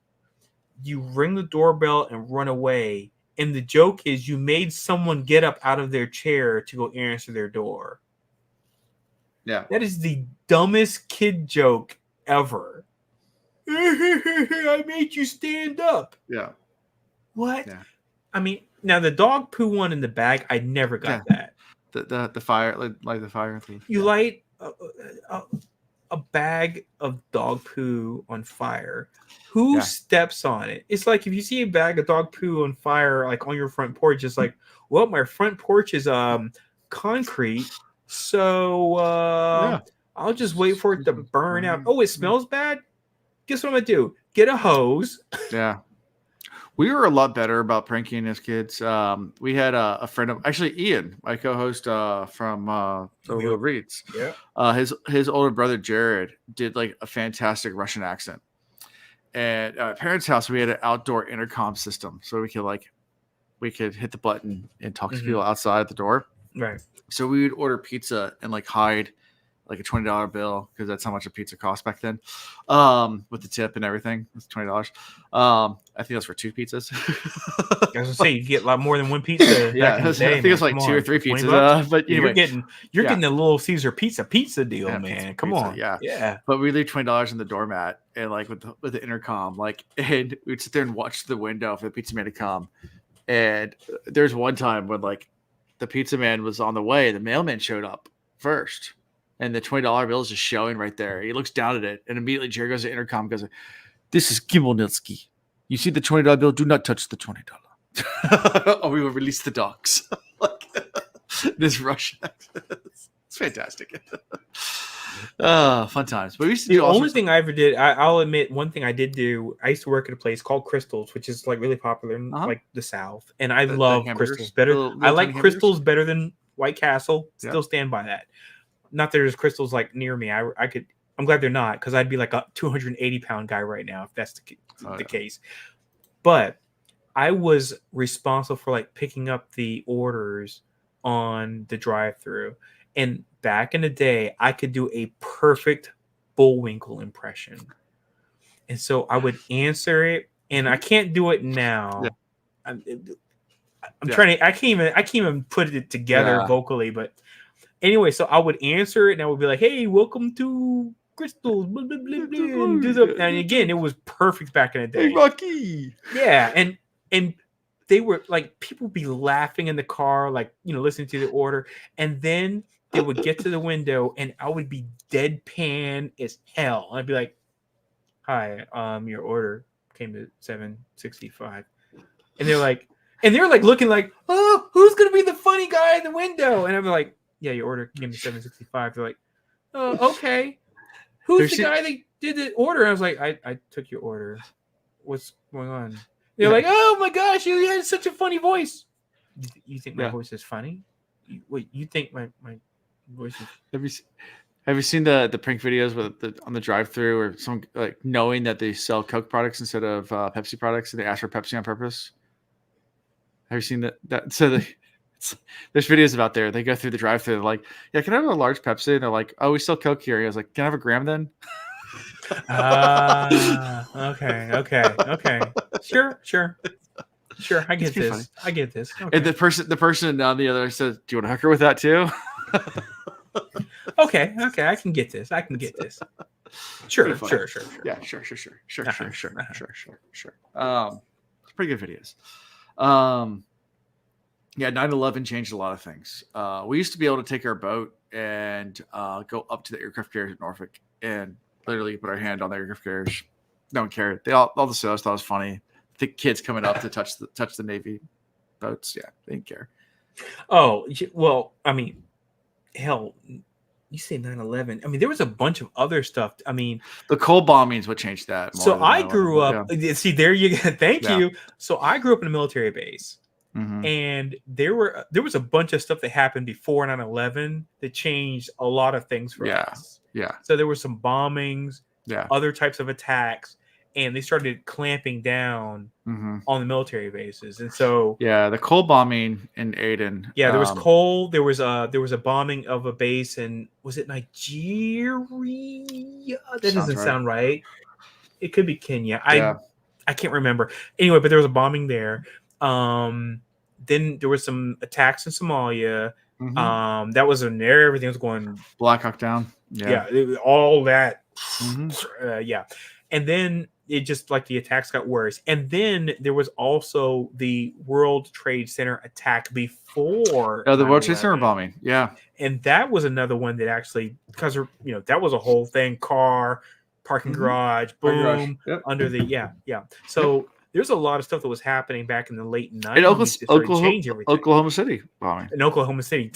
you ring the doorbell and run away. And the joke is you made someone get up out of their chair to go answer their door. Yeah. That is the dumbest kid joke ever. I made you stand up. Yeah. What? Yeah. I mean, now the dog poo one in the bag, I never got that. The fire, like the fire. You light a bag of dog poo on fire. Who steps on it? It's like if you see a bag of dog poo on fire, like on your front porch, it's like, well, my front porch is concrete, so I'll just wait for it to burn out. Oh, it smells bad. Guess what I'm gonna do? Get a hose. Yeah. We were a lot better about pranking as kids. We had a friend of Ian, my co-host from the Reeds. Yeah. His older brother Jared did like a fantastic Russian accent. And at parents' house, we had an outdoor intercom system, so we could hit the button and talk to people outside at the door. Right. So we would order pizza and like hide like a $20 bill because that's how much a pizza cost back then, with the tip and everything. It's $20. I think that's for 2 pizzas. I was gonna say you get a lot more than one pizza. Yeah, I think it's like 2 or 3 pizzas. But anyway, you're getting a Little Caesar pizza deal, man. Pizza, Come on, yeah. But we leave $20 in the doormat and like with the intercom, and we'd sit there and watch the window for the pizza man to come. And there's one time when like the pizza man was on the way, the mailman showed up first. And the $20 bill is just showing right there. He looks down at it, and immediately Jerry goes to intercom and goes, "This is Kimmelnitsky. You see the $20 bill? Do not touch the $20. Or we will release the dogs." This Russian accent. It's fantastic. Fun times. But we used to the only thing I ever did, I'll admit, one thing I did do. I used to work at a place called Crystals, which is like really popular in like the South, and I love Crystals better. I like Crystals better than White Castle. Still stand by that. Not that there's Crystals like near me. I'm glad they're not, because I'd be like a 280-pound guy right now if that's the case. But I was responsible for like picking up the orders on the drive-through, and back in the day, I could do a perfect Bullwinkle impression, and so I would answer it, and I can't do it now. Yeah. I'm trying to. I can't even put it together vocally, but. Anyway, so I would answer it and I would be like, "Hey, welcome to Crystals." Blah, blah, blah, blah. And again, it was perfect back in the day. Hey, Rocky. Yeah, and they were like, people would be laughing in the car, like, listening to the order, and then they would get to the window and I would be deadpan as hell. I'd be like, "Hi, your order came to 765," and they're like looking like, "Oh, who's gonna be the funny guy in the window?" And I'm like, "Yeah, your order came to 765. They're like, "Oh, okay. Who's the guy that did the order?" I was like, I took your order. What's going on?" They're like, "Oh my gosh, you had such a funny voice." You think my voice is funny? You think my voice is... Have you seen the prank videos on the drive-through, or some like knowing that they sell Coke products instead of Pepsi products, and they ask for Pepsi on purpose? Have you seen that? So There's videos about there. They go through the drive-thru. They're like, "Yeah, can I have a large Pepsi?" And they're like, "Oh, we sell Coke here." I was like, "Can I have a gram then?" Okay. Sure. I get this. Funny. I get this. Okay. And the person on the other says, "Do you want to hooker with that too?" Okay. I can get this. Sure. Yeah, sure. It's pretty good videos. Yeah, 9/11 changed a lot of things. We used to be able to take our boat and go up to the aircraft carriers at Norfolk and literally put our hand on the aircraft carriers. No one cared. All the sailors thought it was funny. The kids coming up to touch the Navy boats. Yeah, they didn't care. Oh, well, I mean, hell, you say 9/11. I mean, there was a bunch of other stuff. I mean, the coal bombing is what changed that. So I grew up. Yeah. See, there you go. Thank you. So I grew up in a military base. Mm-hmm. And there was a bunch of stuff that happened before 9/11 that changed a lot of things for us. Yeah. So there were some bombings, yeah, other types of attacks, and they started clamping down on the military bases. And so the coal bombing in Aden. Yeah, there was coal. There was a bombing of a base in, was it Nigeria? That doesn't sound right. It could be Kenya. I can't remember. Anyway, but there was a bombing there. Then there was some attacks in Somalia. That was in there. Everything was going Black Hawk Down. All that. And then it just like the attacks got worse. And then there was also the World Trade Center attack before. The World Trade Center bombing. Yeah. And that was another one that actually, because that was a whole thing. Car, parking garage, boom, under the So there's a lot of stuff that was happening back in the late 90s. Oklahoma City bombing. In Oklahoma City.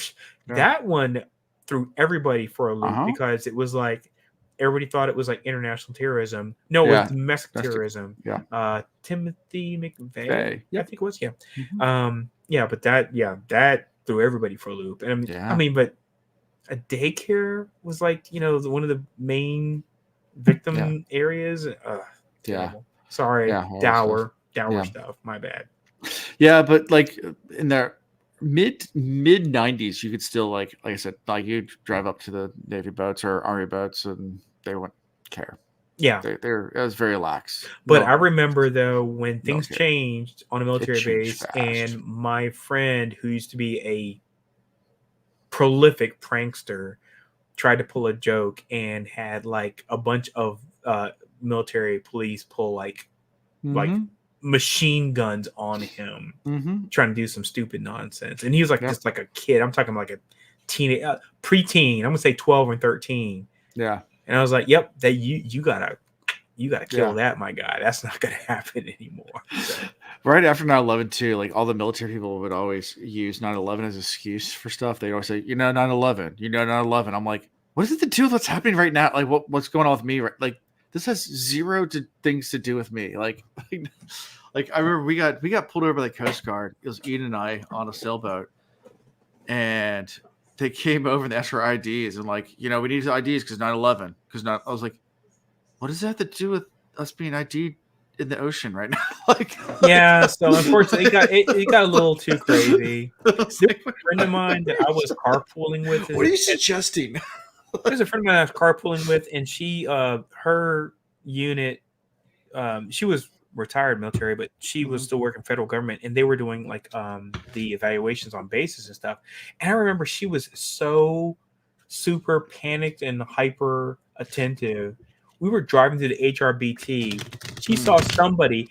That one threw everybody for a loop because it was like everybody thought it was like international terrorism. No, it was domestic terrorism. Timothy McVeigh, I think it was. But that threw everybody for a loop. And I mean, but a daycare was like, one of the main victim areas. Terrible. Sorry, dour stuff. My bad. Yeah, but like in the mid 90s, you could still like I said, like you'd drive up to the Navy boats or Army boats, and they wouldn't care. Yeah, it was very lax. But I remember though when things changed on a military base, and my friend who used to be a prolific prankster tried to pull a joke and had like a bunch of military police pull like machine guns on him, trying to do some stupid nonsense. And he was like just like a kid. I'm talking like a teenage, preteen. I'm gonna say 12 or 13. Yeah. And I was like, "Yep, that you gotta kill that, my guy. That's not gonna happen anymore." So. Right after 9/11 too, like all the military people would always use 9/11 as an excuse for stuff. They'd always say, 9/11, 9/11. I'm like, what is it to do with what's happening right now? Like what's going on with me? Right? Like this has zero things to do with me. Like I remember we got pulled over by the Coast Guard. It was Ian and I on a sailboat, and they came over and asked for IDs and like, we need IDs because 9/11. I was like, what does that have to do with us being ID'd in the ocean right now? So unfortunately it got a little too crazy. There was a friend of mine that I was carpooling with. What are you suggesting? There's a friend of mine I was carpooling with, and she, her unit, she was retired military, but she was still working federal government, and they were doing like the evaluations on bases and stuff. And I remember she was so super panicked and hyper attentive. We were driving to the HRBT.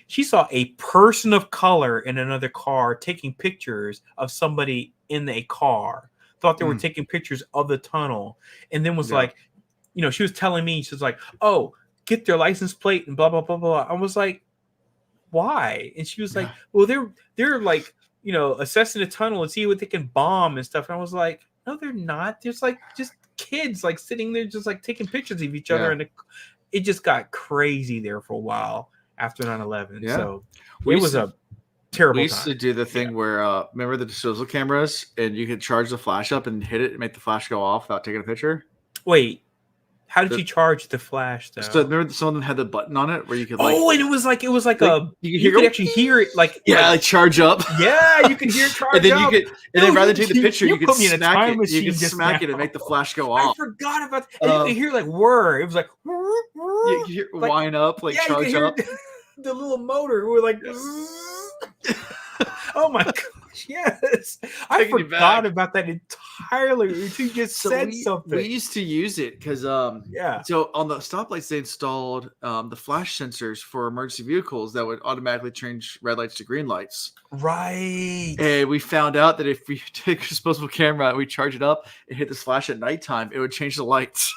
She saw a person of color in another car taking pictures of somebody in a car. Thought they were taking pictures of the tunnel, and then was like, she was telling me, she was like, "Oh, get their license plate and blah blah blah blah." I was like, "Why?" And she was like, "Well, they're like, assessing the tunnel and see what they can bomb and stuff." And I was like, "No, they're not. There's like just kids like sitting there just like taking pictures of each other." And it just got crazy there for a while after 9/11. So it was a terrible. We used to do the thing where remember the disposal cameras, and you could charge the flash up and hit it and make the flash go off without taking a picture. Wait, How did you charge the flash though? So remember some of them had the button on it where you could and it was like you could actually hear it like charge up. Yeah, you could hear it charge and then up. you could then rather than take the picture, you could put me in a smack time it. machine You could smack it and make the flash go I off. forgot about that. And you could hear like whir. It was like You could hear wind up, like charge you could up. hear the little motor were like oh my gosh, yes. I forgot about that entirely. You just said something. We used to use it because so on the stoplights they installed the flash sensors for emergency vehicles that would automatically change red lights to green lights. Right. And we found out that if we take a disposable camera and we charge it up and hit this flash at nighttime, it would change the lights.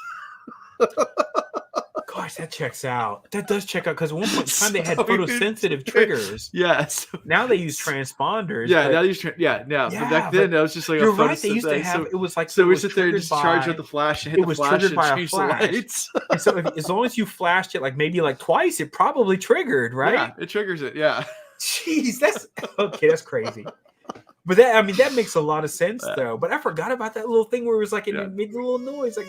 Gosh, that checks out. That does check out because at one point in time they had photosensitive triggers. Yes. Now they use transponders. Yeah. Now they use But back then that was just like you're a right. They used to have it was like so we sit there and just charge up the flash and hit the flash and change the lights. And so as long as you flashed it like maybe like twice, it probably triggered, right? Yeah, it triggers it. Yeah. Jeez, that's okay. That's crazy. But that makes a lot of sense though. But I forgot about that little thing where it was like it made a little noise like.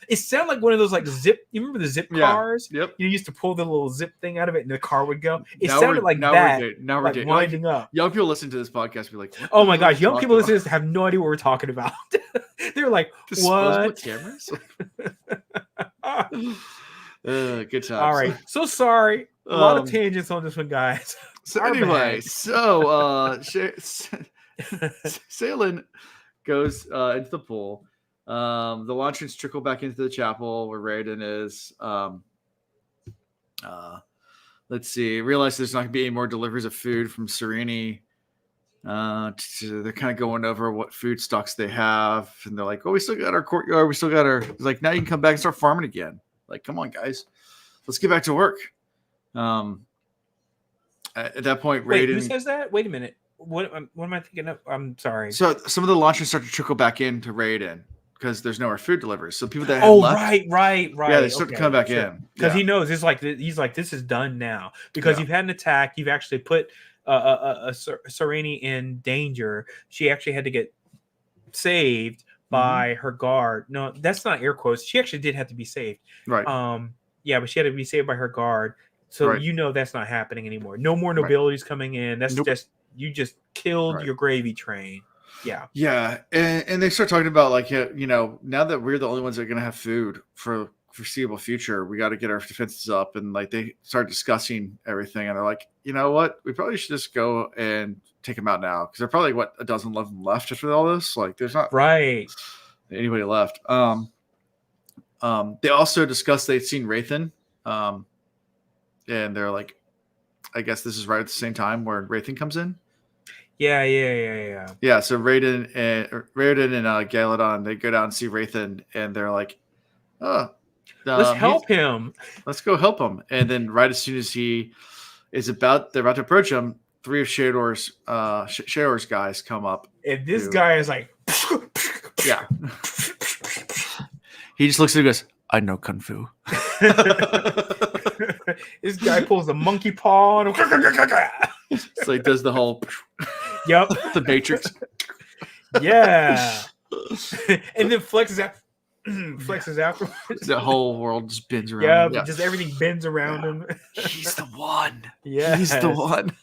It sounded like one of those like zip. You remember the zip cars? Yep. You used to pull the little zip thing out of it, and the car would go. It sounded like that. Now we're like winding up. Young people listen to this podcast, be like, "Oh my gosh!" Young people listening to this have no idea what we're talking about. They're like, "What?" Cameras? Good times. All right. So sorry. A lot of tangents on this one, guys. So anyway, Salen goes into the pool. The launchers trickle back into the chapel where Hrathen is. Let's see. Realize there's not going to be any more deliveries of food from Sereni. They're kind of going over what food stocks they have, and they're like, "Oh, we still got our courtyard. We still got our." It's like, now you can come back and start farming again. Like, come on, guys, let's get back to work. At that point, Wait, Hrathen. who says that? Wait a minute. What am I thinking of? I'm sorry. So some of the launchers start to trickle back into Hrathen because there's no more food deliveries. So people that have left, right. Yeah, they start to come back in because he knows he's like this is done now because you've had an attack. You've actually put a Sereni in danger. She actually had to get saved by her guard. No, that's not air quotes. She actually did have to be saved. Right. But she had to be saved by her guard. So that's not happening anymore. No more nobilities coming in. That's just you just killed your gravy train. Yeah. And they start talking about like, now that we're the only ones that are going to have food for foreseeable future, we got to get our defenses up. And like they start discussing everything, and they're like, you know what, we probably should just go and take them out now because they're probably like a dozen of them left after all this. Like there's not anybody left. They also discussed they'd seen Hrathen, and they're like, I guess this is right at the same time where Hrathen comes in. Yeah. So Hrathen and Galadon, they go down and see Hrathen, and they're like, let's help him. Let's go help him. And then right as soon as they're about to approach him, three of Sheor's guys come up. And this guy is like, he just looks at him and goes, I know Kung Fu. This guy pulls the monkey paw and so he does the whole the Matrix. Yeah. And then flexes afterwards. The whole world just bends around him. Just everything bends around him. He's the one. Yeah. He's the one.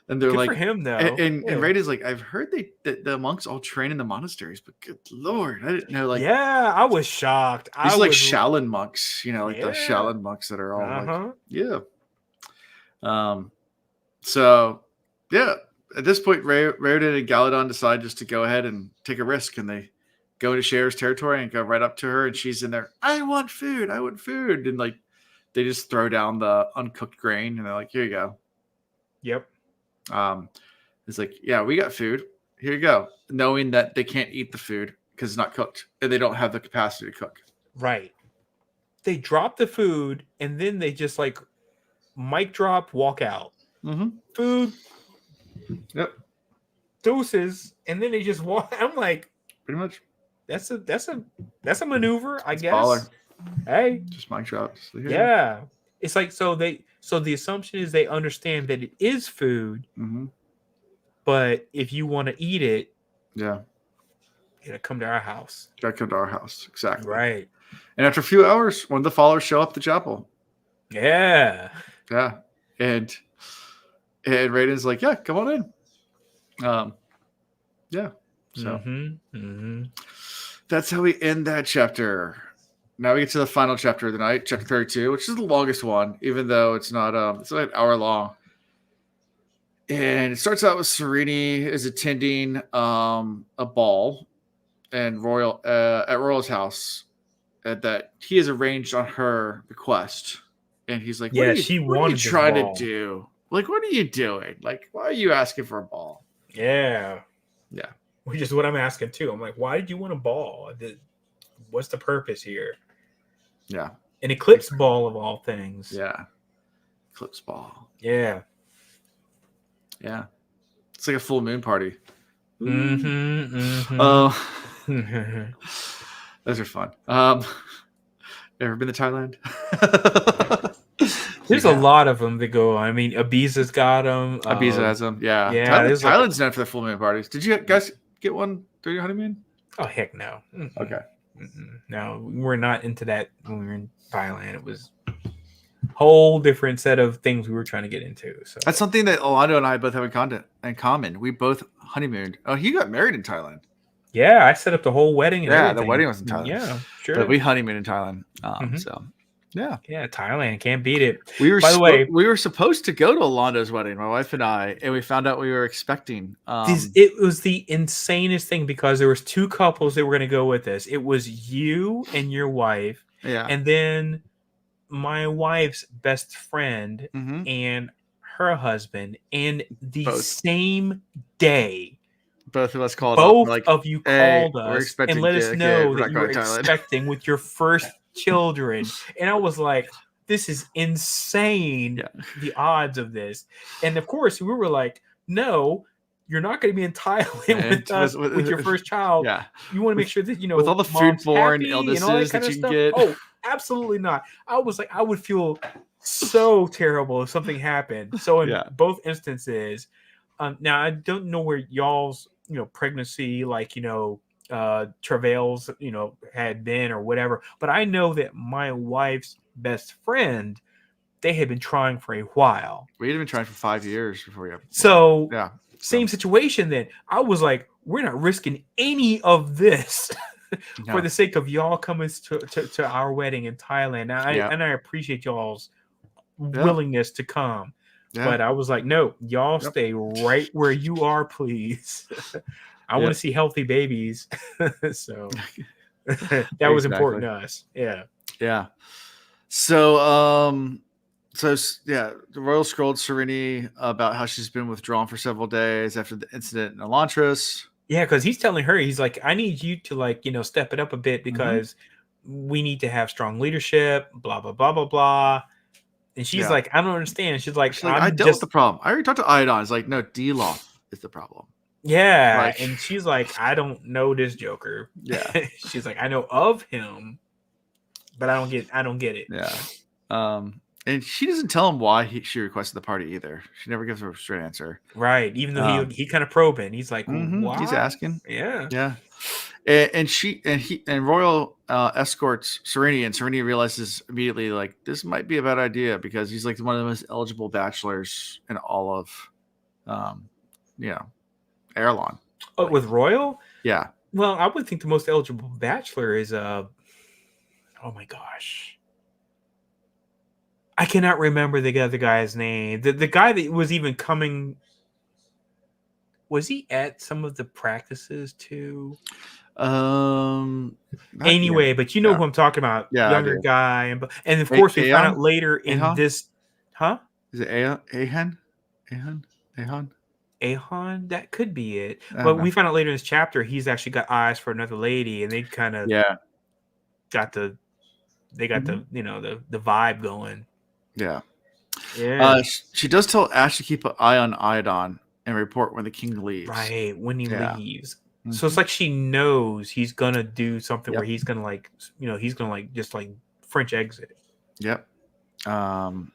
And they're good like, for him though. And Hrathen's like, I've heard that the monks all train in the monasteries, but good Lord, I didn't know. Like, I was shocked. These like Shaolin monks, the Shaolin monks that are all So at this point, Hrathen and Galadon decide just to go ahead and take a risk, and they go into Sheor's territory and go right up to her, and she's in there. I want food, and like they just throw down the uncooked grain, and they're like, here you go. Yep. It's like, we got food. Here you go. Knowing that they can't eat the food because it's not cooked and they don't have the capacity to cook. Right. They drop the food and then they just like mic drop, walk out. Mm-hmm. Food. Yep. Deuces, and then they just walk. I'm like, pretty much. That's a maneuver, I guess. Baller. Hey, just mic drop. Yeah. It's like so the assumption is they understand that it is food, but if you want to eat it, You gotta come to our house. Gotta come to our house. Exactly. Right. And after a few hours, one of the followers show up at the chapel. Yeah. Yeah. And Raiden's like, yeah, come on in. Yeah. So that's how we end that chapter. Now we get to the final chapter of the night, chapter 32, which is the longest one, even though it's not it's like an hour long. And it starts out with Serene is attending a ball and at Royal's house that he has arranged on her request. And he's like, what are you trying to do? Like, what are you doing? Like, why are you asking for a ball? Yeah. Yeah. Which is what I'm asking too. I'm like, why did you want a ball? What's the purpose here? Yeah. An eclipse ball of all things. Yeah. Eclipse ball. Yeah. Yeah. It's like a full moon party. Mm-hmm. Those are fun. Ever been to Thailand? There's a lot of them that go on. I mean, Ibiza's got them. Ibiza has them. Yeah. Thailand's known for the full moon parties. Did you guys get one during your honeymoon? Oh, heck no. Mm-hmm. Okay. Mm-hmm. No, we're not into that when we were in Thailand. It was a whole different set of things we were trying to get into. So that's something that Orlando and I both have in common. We both honeymooned. Oh, he got married in Thailand. Yeah, I set up the whole wedding. And everything. The wedding was in Thailand. Yeah, sure. But we honeymooned in Thailand. So, yeah. Yeah, Thailand. Can't beat it. By the way, we were supposed to go to Orlando's wedding, my wife and I, and we found out we were expecting. It was the insanest thing because there was two couples that were going to go with us. It was you and your wife. Yeah. And then my wife's best friend and her husband. And the same day. Both of us called Both up. of you called us and let us know that you were expecting with your first children. And I was like, this is insane, the odds of this. And of course, we were like, no, you're not going to be in Thailand with us with your first child. Yeah. You want to make sure that, with all the foodborne illnesses that you can get. Oh, absolutely not. I was like, I would feel so terrible if something happened. So in both instances, now I don't know where y'all's pregnancy travails had been or whatever, but I know that my wife's best friend, they had been trying for a while. We had been trying for 5 years before we got same situation. Then I was like, we're not risking any of this for the sake of y'all coming to our wedding in Thailand. And I appreciate y'all's willingness to come. Yeah. But I was like, no, y'all stay right where you are, please. I want to see healthy babies. So that was important to us. Yeah. Yeah. So, the Royal scrolled Serene about how she's been withdrawn for several days after the incident in Elantris. Yeah, because he's telling her, he's like, I need you to step it up a bit because we need to have strong leadership, blah, blah, blah, blah, blah. And she's like, I don't understand. She's like, I dealt with the problem. I already talked to Iadon. It's like, no, Dilaf is the problem. Yeah. And she's like, I don't know this Joker. Yeah. She's like, I know of him, but I don't get it. Yeah. And she doesn't tell him why she requested the party either. She never gives her a straight answer. Right. Even though he kind of probing. He's like, why? He's asking. Yeah. Yeah. And Royal escorts Serene, and Serene realizes immediately like this might be a bad idea because he's like one of the most eligible bachelors in all of, Erlon. Oh, with Royal? Yeah. Well, I would think the most eligible bachelor is oh my gosh, I cannot remember the other guy's name. The guy that was even coming. Was he at some of the practices too? Anyway, but you know who I'm talking about. Yeah, younger guy. And of course, we found out later in this. Huh? Is it Ahan? Ahon? That could be it. But we found out later in this chapter, he's actually got eyes for another lady, and they kind of got the vibe going. Yeah. Yeah. She does tell Ash to keep an eye on Iadon and report when the king leaves. Right, when he leaves. So it's like she knows he's gonna do something where he's gonna just French exit. Yep. So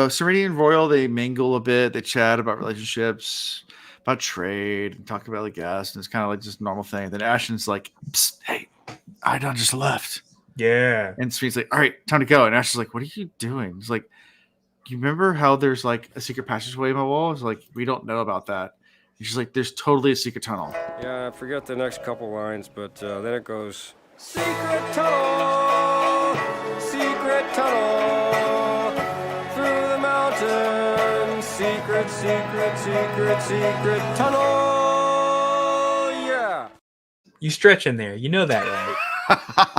Serene and Royal, they mingle a bit, they chat about relationships. about trade and talking about the guest, and it's kind of like just a normal thing. Then Ashton's like, "Psst, hey, Iadon just left." Yeah. And Sweet's like, "All right, time to go." And Ashton's like, "What are you doing?" He's like, "You remember how there's like a secret passageway in my wall?" It's like, "We don't know about that." And she's like, "There's totally a secret tunnel." Yeah, I forget the next couple lines, but then it goes, Secret tunnel, through the mountains, secret tunnel, yeah. You stretch in there. You know that, right?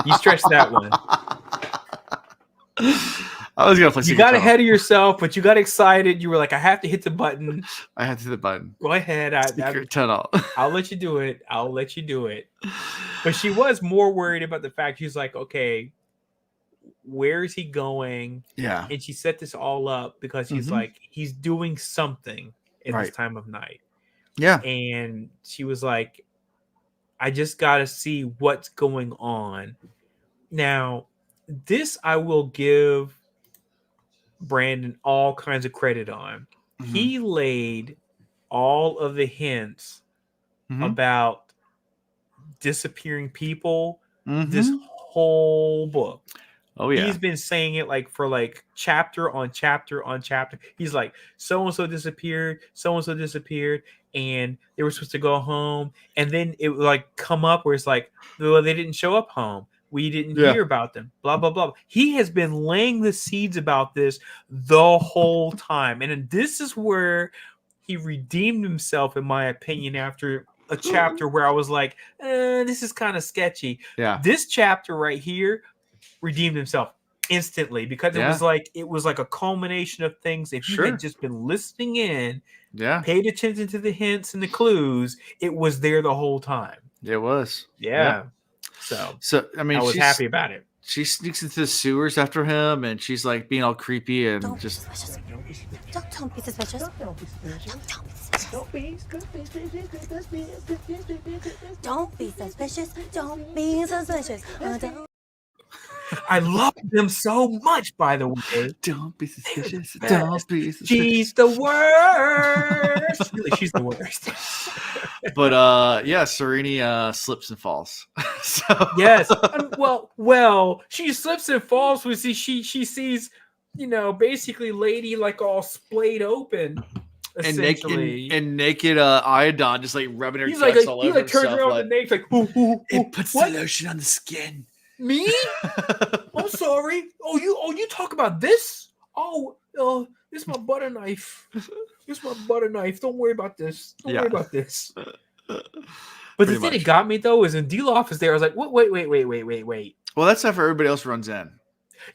You stretch that one. I was gonna play. You got ahead of yourself, but you got excited. You were like, "I have to hit the button." I had to hit the button. Go ahead. Secret tunnel. I'll let you do it. But she was more worried about the fact she's like, "Okay, where is he going?" Yeah. And she set this all up because he's like, he's doing something at this time of night. Yeah. And she was like, "I just got to see what's going on." Now, this I will give Brandon all kinds of credit on. He laid all of the hints about disappearing people this whole book. Oh yeah. He's been saying it like for like chapter on chapter on chapter. He's like, so and so disappeared, and they were supposed to go home, and then it would like come up where it's like, well, they didn't show up home. We didn't hear about them. Blah blah blah. He has been laying the seeds about this the whole time, and this is where he redeemed himself, in my opinion, after a chapter where I was like, this is kind of sketchy. Yeah. This chapter right here redeemed himself instantly because it was like a culmination of things. If you had just been listening in, paid attention to the hints and the clues, it was there the whole time. It was. Yeah. So I mean, I was happy about it. She sneaks into the sewers after him, and she's like being all creepy and Don't just. be suspicious. Don't be suspicious. Don't be suspicious. Don't be suspicious. I love them so much, by the way. Don't be suspicious. Don't be suspicious. She's the worst. Really, she's the worst. But Sereni slips and falls. Yes. Well, she slips and falls when she sees, basically lady like all splayed open. And naked Iadon just like rubbing her chest all over he like turns himself, around the neck like, ooh, it puts the lotion on the skin. Me? I'm sorry. Oh, you talk about this? Oh, this is my butter knife. Don't worry about this. But the thing that got me though is when Dilaf is there, I was like, wait. Well, that's after everybody else runs in.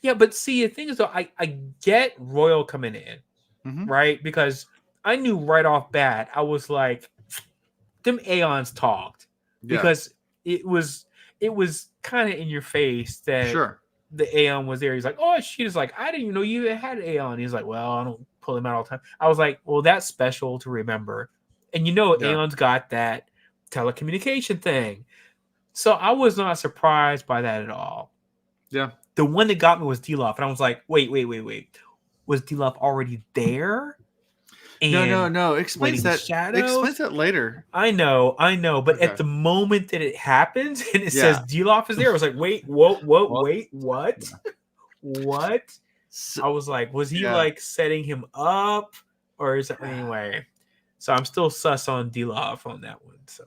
Yeah, but see, the thing is though, I get Royal coming in, right? Because I knew right off bat, I was like, them Aeons talked. Because it was kind of in your face that the Aeon was there. He's like, oh, she's like, I didn't even know you had Aeon. He's like, well, I don't pull him out all the time. I was like, well, that's special to remember. And Aeon's got that telecommunication thing. So I was not surprised by that at all. Yeah. The one that got me was Dilaf. And I was like, wait. Was Dilaf already there? No. Explains that later. I know. But at the moment that it happens and it says Dilaf is there, I was like, wait, wait, what? What? So, I was like, was he like setting him up? Or is it anyway? So I'm still sus on Dilaf on that one. So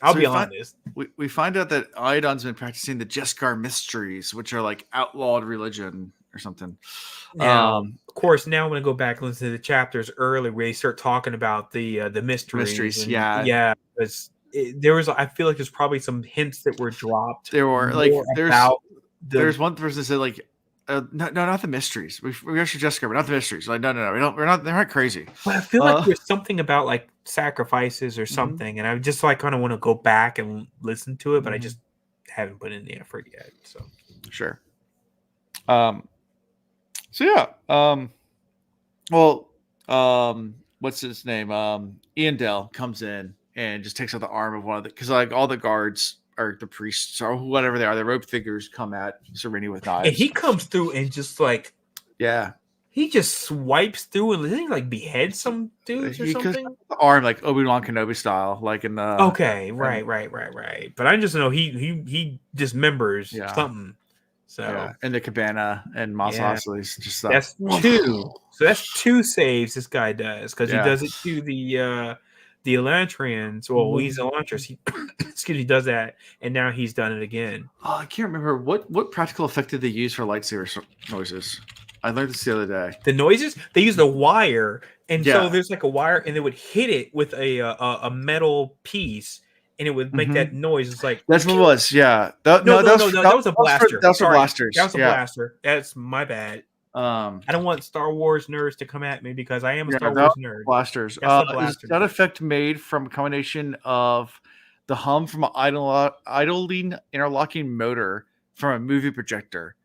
I'll be honest. We find out that Iadon's been practicing the Jeskar mysteries, which are like outlawed religion or something. Now, of course, now I'm going to go back and listen to the chapters early where they start talking about the mysteries. Because there was, I feel like there's probably some hints that were dropped. There were there's one person that said like, no, not the mysteries. We actually Jessica, but not the mysteries. Like, no, we're not. They're not crazy. But I feel like there's something about like sacrifices or something, and I just like kind of want to go back and listen to it, but I just haven't put in the effort yet. So sure. What's his name? Iandel comes in and just takes out the arm of one of the, because like all the guards or the priests or whatever they are, the rope figures come at Sereni with knives. And he comes through and just like, He just swipes through and he like beheads some dudes or He could something. the arm like Obi-Wan Kenobi style, like in the Okay, right. But I just know he dismembers Yeah. something. So yeah, and the cabana and Mos Yeah. Eisley's just that's 2. So that's 2 saves this guy does because Yeah. he does it to the Elantrians. Well, he's Elantris. He excuse me, does that, and now he's done it again. Oh, I can't remember what practical effect did they use for lightsaber noises. I learned this the other day. The noises they used a wire, and Yeah. so there's like a wire, and they would hit it with a metal piece, and it would make that noise. It's like That's what it was. Yeah. That was a blaster. That was for Sorry. blasters. That was a yeah. blaster. That's my bad. I don't want Star Wars nerds to come at me because I am a Star that Wars was nerd. blasters. That's the blaster. That effect made from a combination of the hum from an idling interlocking motor from a movie projector.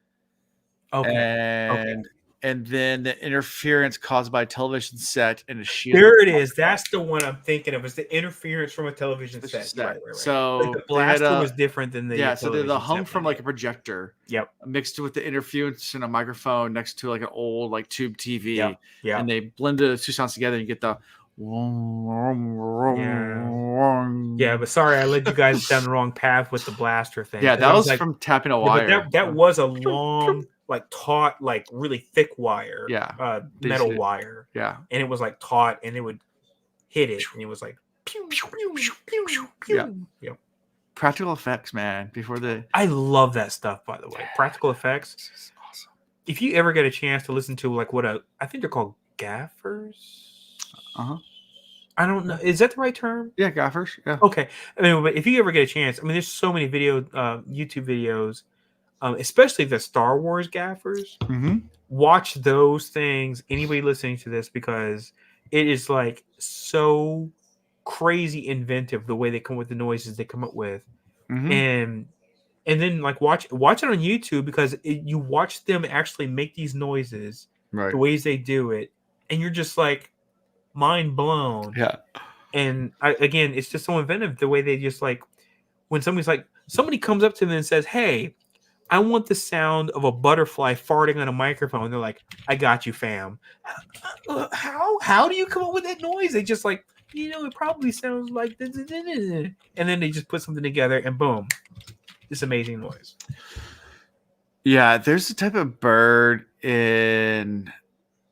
Okay. And then the interference caused by a television set and a shield. There it is. That's the one I'm thinking of. It's the interference from a television set. Right. So like the blaster was different than the so the hum from like a projector. Yep. Mixed with the interference in a microphone next to like an old like tube TV. Yep. Yeah. And they blended the two sounds together and you get the Yeah, but sorry, I led you guys down the wrong path with the blaster thing. Yeah, that was like, from tapping a wire. But that was a long, like taut, like really thick wire. Yeah, metal wire. Yeah, and it was like taut, and it would hit it, and it was like pew, pew, pew, pew, pew, pew. Yep. Practical effects, man. I love that stuff. By the way, practical effects. This is awesome. If you ever get a chance to listen to like I think they're called gaffers. I don't know. Is that the right term? Yeah, gaffers. Yeah. Okay. I mean, but if you ever get a chance, I mean, there's so many YouTube videos, especially the Star Wars gaffers. Watch those things. Anybody listening to this, because it is like so crazy inventive the way they come with the noises they come up with, and then like watch it on YouTube because you watch them actually make these noises the ways they do it, and you're just like mind blown. Yeah. And again, it's just so inventive the way they just like when somebody comes up to them and says, "Hey, I want the sound of a butterfly farting on a microphone." They're like, "I got you, fam." How do you come up with that noise? They just like, it probably sounds like this, and then they just put something together and boom, this amazing noise. Yeah, there's a type of bird in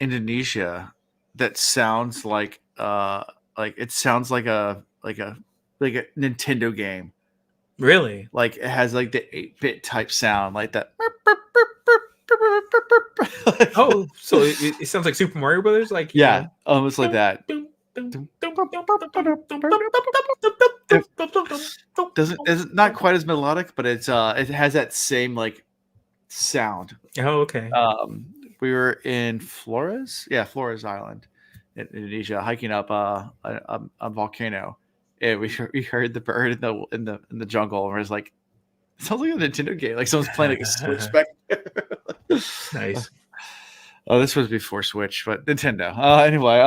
Indonesia that sounds like it sounds like a Nintendo game. Really? Like it has like the 8-bit type sound, like that. Oh, so it sounds like Super Mario Brothers, like almost like that. It's not quite as melodic, but it has that same like sound. Oh, okay. We were in Flores Island in Indonesia, hiking up a volcano, and we heard the bird in the jungle, and it was like, it sounds like a Nintendo game, like someone's playing like a Switch back. Nice. Oh, this was before Switch, but Nintendo. Anyway,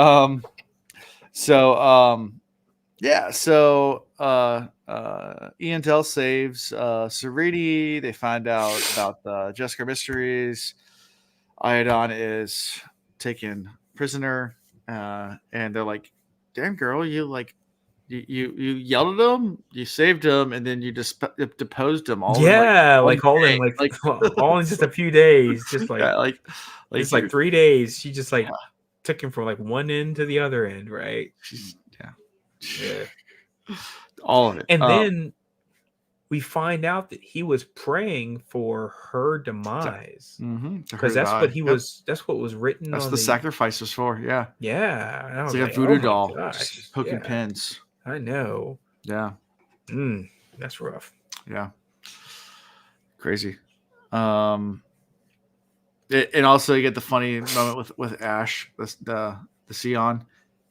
Iantel saves Sariti. They find out about the Jessica mysteries. Iadon is taken prisoner, and they're like, "Damn girl, you yelled at him, you saved him, and then you just deposed him all." All in just a few days, just like it's like 3 days. She just took him from like one end to the other end, right? All of it, and then we find out that he was praying for her demise because that's what he was. That's what was written. That's on the sacrifice was for. Yeah. It's like a voodoo doll, just poking pins. I know. Yeah. That's rough. Yeah. Crazy. And also you get the funny moment with Ash, the Sion,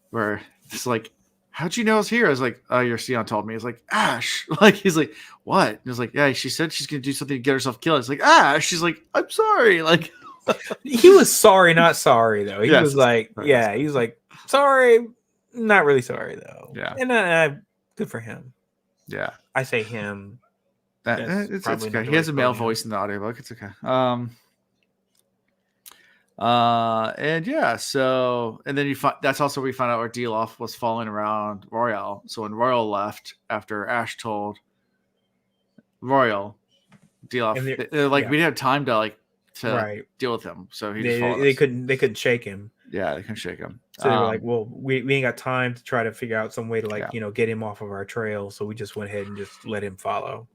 where it's like, "How'd you know I was here?" I was like, "Oh, your Sion told me." It's like, "Ash," like he's like, "What?" And he's like, "Yeah, she said she's gonna do something to get herself killed." It's like, "Ash," she's like, "I'm sorry." Like, he was sorry, not sorry though. He was like, he was like, "Sorry, not really sorry though." Yeah, and good for him. Yeah, I say him. It's okay. He has a male voice in the audiobook. It's okay. And yeah, so and then that's also where we found out where Dilaf was following around Royal. So when Royal left after Ash told Royal, Dilaf, And they're like yeah. we didn't have time to to Right. deal with him, so he just They us. couldn't shake him. Yeah, they couldn't shake him. So they were like, well, we ain't got time to try to figure out some way to get him off of our trail. So we just went ahead and just let him follow.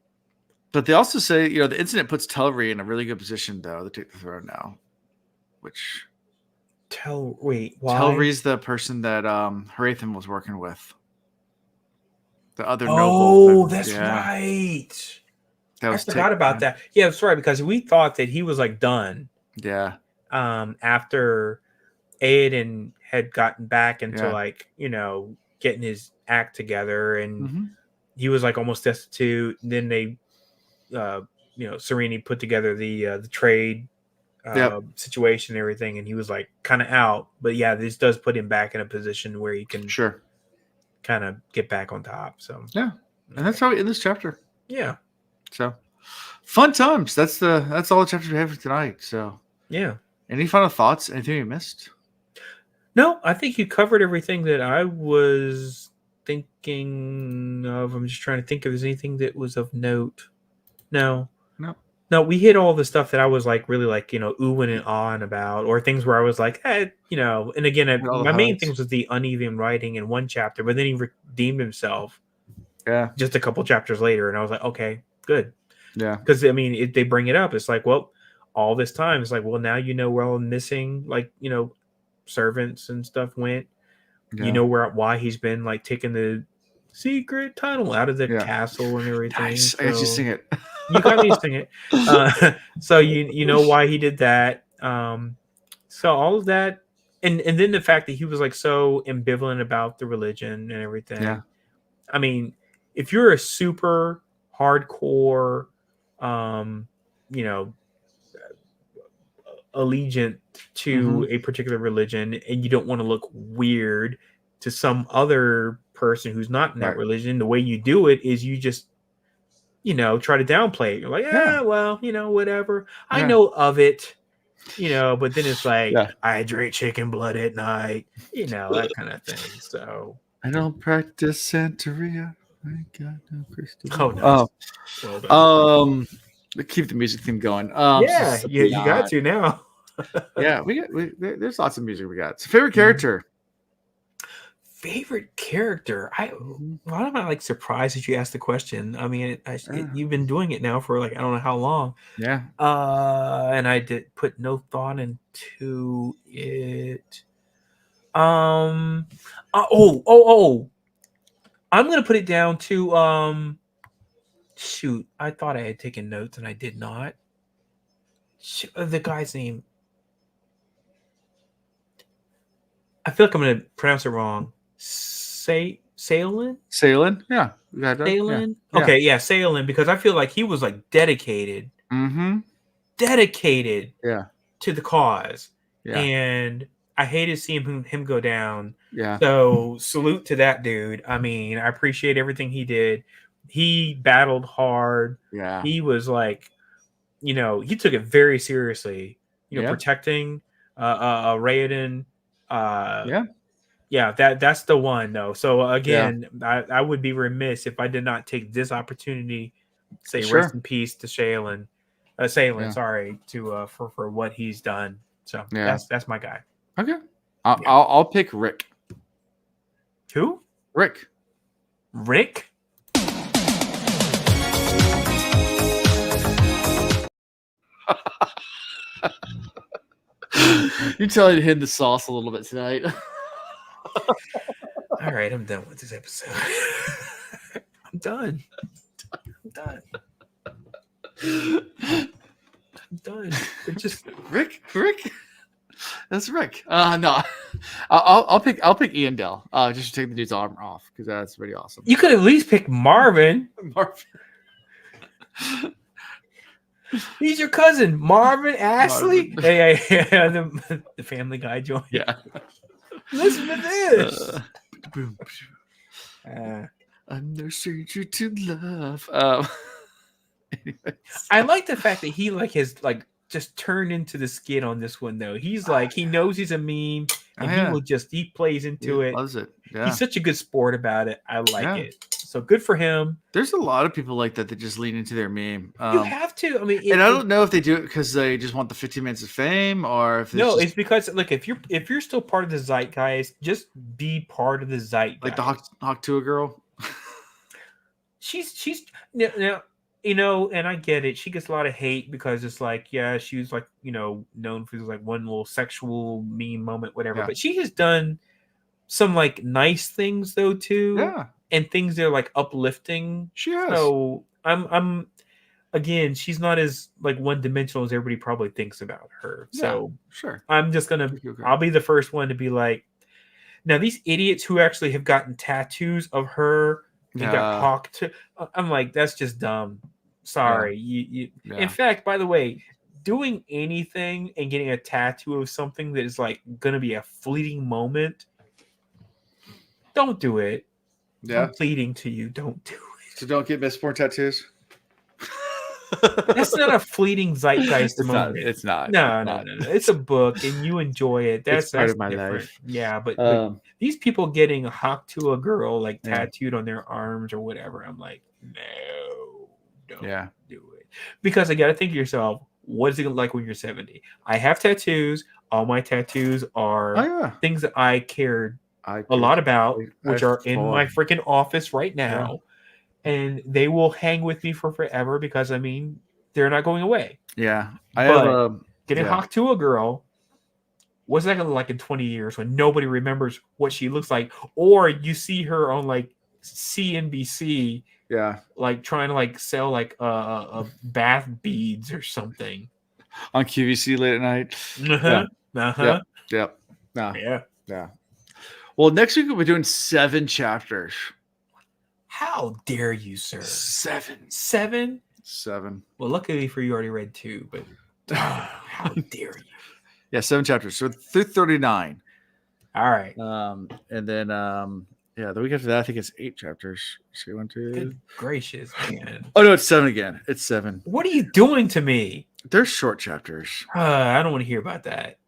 But they also say, the incident puts Telri in a really good position, though, to take the throne now. Which Why? Telri's the person that Hrathen was working with. The other noble. Oh, that's right. I forgot about that. Yeah, that's right, because we thought that he was done. Yeah. After Iadon had gotten back into getting his act together, and he was almost destitute. And then they, Sereni put together the trade situation and everything, and he was kind of out. But yeah, this does put him back in a position where he can kind of get back on top. So yeah, and that's how we end this chapter. Yeah. So fun times. That's all the chapters we have for tonight. So yeah. Any final thoughts? Anything you missed? No, I think you covered everything that I was thinking of. I'm just trying to think if there's anything that was of note. No, we hit all the stuff that I was really oohing and ahhing about, or things where I was and again, my main thing was the uneven writing in one chapter, but then he redeemed himself. Yeah. Just a couple chapters later, and I was like, okay, good. Yeah. Because they bring it up. It's well, all this time, it's well, now where all missing servants and stuff went. Yeah. Why he's been taking the secret tunnel out of the castle and everything. Nice. So, I got you sing it. You got me sing it. So you know why he did that. So all of that, and then the fact that he was so ambivalent about the religion and everything. Yeah. I mean, if you're a super hardcore, allegiant to a particular religion, and you don't want to look weird to some other person who's not in that religion, the way you do it is you just try to downplay it. You're well, whatever, I know of it, but then it's I drink chicken blood at night, that kind of thing. So I don't practice Santeria. I got no crystal. Oh no. Keep the music theme going. You got to now. Yeah, there's lots of music we got. So favorite character. Favorite character. Why am I surprised that you asked the question? I mean, you've been doing it now for I don't know how long. Yeah. And I did put no thought into it. I'm gonna put it down to shoot. I thought I had taken notes and I did not. The guy's name. I feel like I'm gonna pronounce it wrong. Salen? Salen? Yeah. Salen? Yeah. Okay, yeah, Salen, because I feel like he was dedicated. Dedicated to the cause. Yeah. And I hated seeing him go down. Yeah. So salute to that dude. I mean, I appreciate everything he did. He battled hard. Yeah. He was he took it very seriously. Protecting Hrathen. That's the one though. So again, I would be remiss if I did not take this opportunity to say rest in peace to Salen. Sorry, to for what he's done. So that's my guy. Okay. I'll pick Rick. Who? Rick. You're telling to hit the sauce a little bit tonight. All right, I'm done with this episode. I'm done. It's just Rick. That's Rick. No, I'll pick Iandel. Just to take the dude's armor off because that's pretty awesome. You could at least pick Marvin. He's your cousin, Marvin Ashley. Hey, the Family Guy joint. Yeah. Listen to this. I'm no stranger to love. Anyways. I like the fact that he his just turned into the skid on this one though. He's like, he knows he's a meme, and he plays into it. Loves it. Yeah. He's such a good sport about it. I like Yeah. it. So good for him. There's a lot of people like that just lean into their meme. You have to. I mean, and I don't know if they do it because they just want the 15 minutes of fame, or if it's because look, if you're still part of the zeitgeist, just be part of the zeitgeist. Like the Hawk girl. she's now, you know, and I get it. She gets a lot of hate because it's like, yeah, she was like, you know, known for like one little sexual meme moment, whatever. Yeah. But she has done some like nice things though too. Yeah. And things that are like uplifting. She has. So I'm again, she's not as like one dimensional as everybody probably thinks about her. Yeah, so sure. I'm just I'll be the first one to be like, now these idiots who actually have gotten tattoos of her and got talked to, I'm like, that's just dumb. Sorry. Yeah. In fact, by the way, doing anything and getting a tattoo of something that is like gonna be a fleeting moment, don't do it. Yeah. I'm pleading to you, don't do it. So don't get mistborn tattoos. That's not a fleeting zeitgeist moment. It's not. No. It's a book, and you enjoy it. That's part of my different. life. Yeah, but these people getting a hawk to a girl like tattooed on their arms or whatever, I'm like, no, don't do it. Because I got to think to yourself, what is it like when you're 70? I have tattoos. All my tattoos are things that I cared a lot about, which are in my freaking office right now, and they will hang with me for forever because I mean they're not going away. Yeah, I have getting hawk to a girl. What's that gonna look like in 20 years when nobody remembers what she looks like, or you see her on like CNBC, like trying to like sell like a bath beads or something on QVC late at night. Yeah. Well, next week we'll be doing 7 chapters. How dare you, sir? 7. Well, luckily for you, already read 2, but how dare you? Yeah, 7 chapters. So through 39. All right. And then the week after that, I think it's 8 chapters. So 1, 2. Good gracious, man. Oh no, it's 7 again. It's 7. What are you doing to me? They're short chapters. I don't want to hear about that.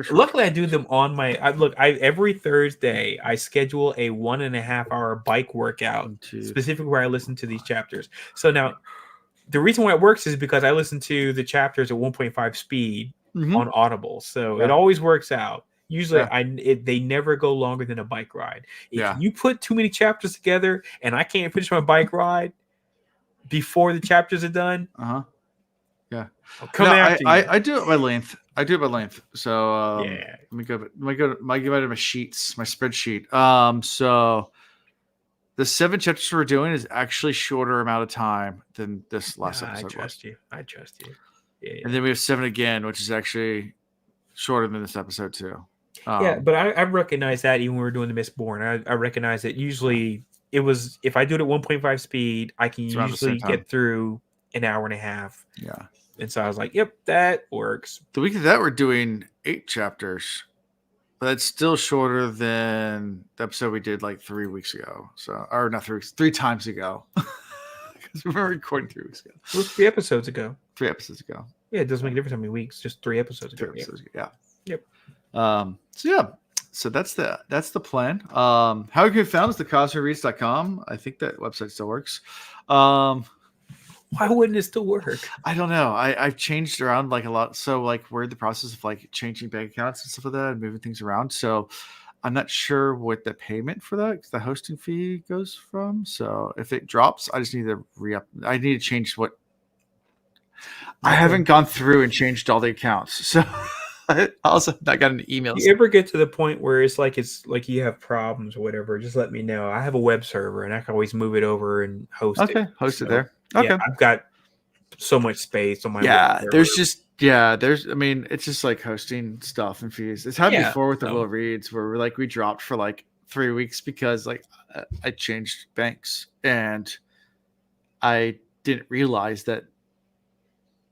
Luckily, I do them on my. Every Thursday I schedule a 1.5 hour bike workout, specifically where I listen to these chapters. So now, the reason why it works is because I listen to the chapters at 1.5 speed on Audible, so it always works out. Usually, they never go longer than a bike ride. If you put too many chapters together and I can't finish my bike ride before the chapters are done, yeah, I'll come after you. I do it by length. So let me go to my sheets, my spreadsheet. So the 7 chapters we're doing is actually shorter amount of time than this last episode. I trust you. Yeah. And then we have 7 again, which is actually shorter than this episode too. But I recognize that even when we're doing the Mistborn, I recognize that usually it was, if I do it at 1.5 speed, I can usually get through an hour and a half. Yeah. And so I was like, yep, that works. The week of that, we're doing 8 chapters, but that's still shorter than the episode we did like 3 weeks ago. So, or not 3 weeks, 3 times ago. Because we were recording 3 weeks ago. It was 3 episodes ago. 3 episodes ago. Yeah, it doesn't make a difference how many weeks, just 3 episodes ago. 3 episodes ago. Yeah. Yep. So that's the plan. How you can found is thecosmoreads.com. I think that website still works. Why wouldn't it still work? I don't know. I've changed around like a lot. So like we're in the process of like changing bank accounts and stuff like that and moving things around. So I'm not sure what the payment for that, the hosting fee goes from. So if it drops, I just need to re-up. I need to change what. I haven't gone through and changed all the accounts. So I got an email. If you ever get to the point where it's like you have problems or whatever, just let me know. I have a web server and I can always move it over and host it. Okay, host it there. Okay. Yeah, I've got so much space on my I mean, it's just like hosting stuff and fees. It's happened before with the Will Reads where we dropped for like 3 weeks because like I changed banks and I didn't realize that.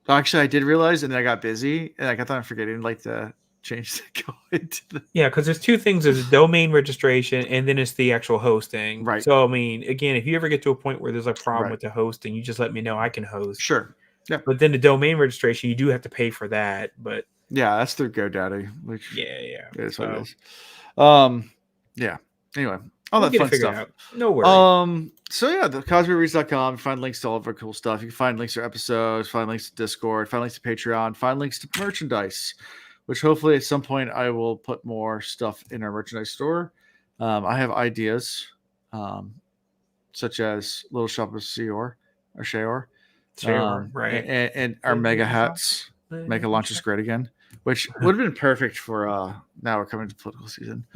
Actually, I did realize, and then I got busy, and I kept on forgetting like to change the code. Because there's 2 things: there's a domain registration, and then it's the actual hosting. Right. So I mean, again, if you ever get to a point where there's a problem with the hosting, you just let me know. I can host. Sure. Yeah. But then the domain registration, you do have to pay for that. But yeah, that's through GoDaddy, which yeah, is what it is. Yeah. Anyway, all we'll that fun figured stuff. out. No worries. So yeah, the CosbyReads.com. Find links to all of our cool stuff. You can find links to episodes, find links to Discord, find links to Patreon, find links to merchandise, which hopefully at some point I will put more stuff in our merchandise store. I have ideas, such as Little Shop of Sheor, Right. and our mega hats. Make Elantris great again, which would have been perfect for now we're coming to political season.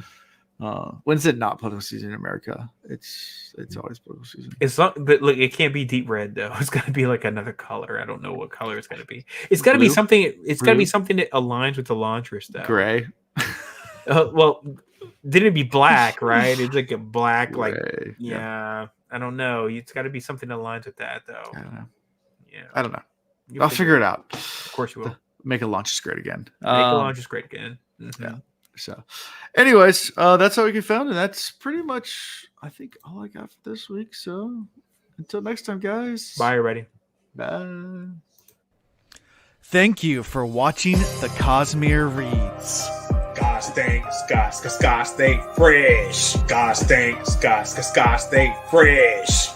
When's it not political season in America? It's always political season. It's not, but look, it can't be deep red though. It's got to be like another color. I don't know what color it's going to be. It's got to be something. It's got to be something that aligns with the Elantris though. Gray. Well, didn't it be black? Right? It's like a black, Gray. like yeah. I don't know. It's got to be something that aligns with that though. I don't know. Yeah. I don't know. I'll figure it out. Of course you will. Make Elantris great again. Make Elantris great again. Mm-hmm. Yeah. So, anyways, that's how we get found, and that's pretty much, I think, all I got for this week. So, until next time, guys. Bye, everybody. Bye. Thank you for watching the Cosmere Reads. Gosh dang, gosh, stay fresh. Gosh dang, gosh, stay fresh.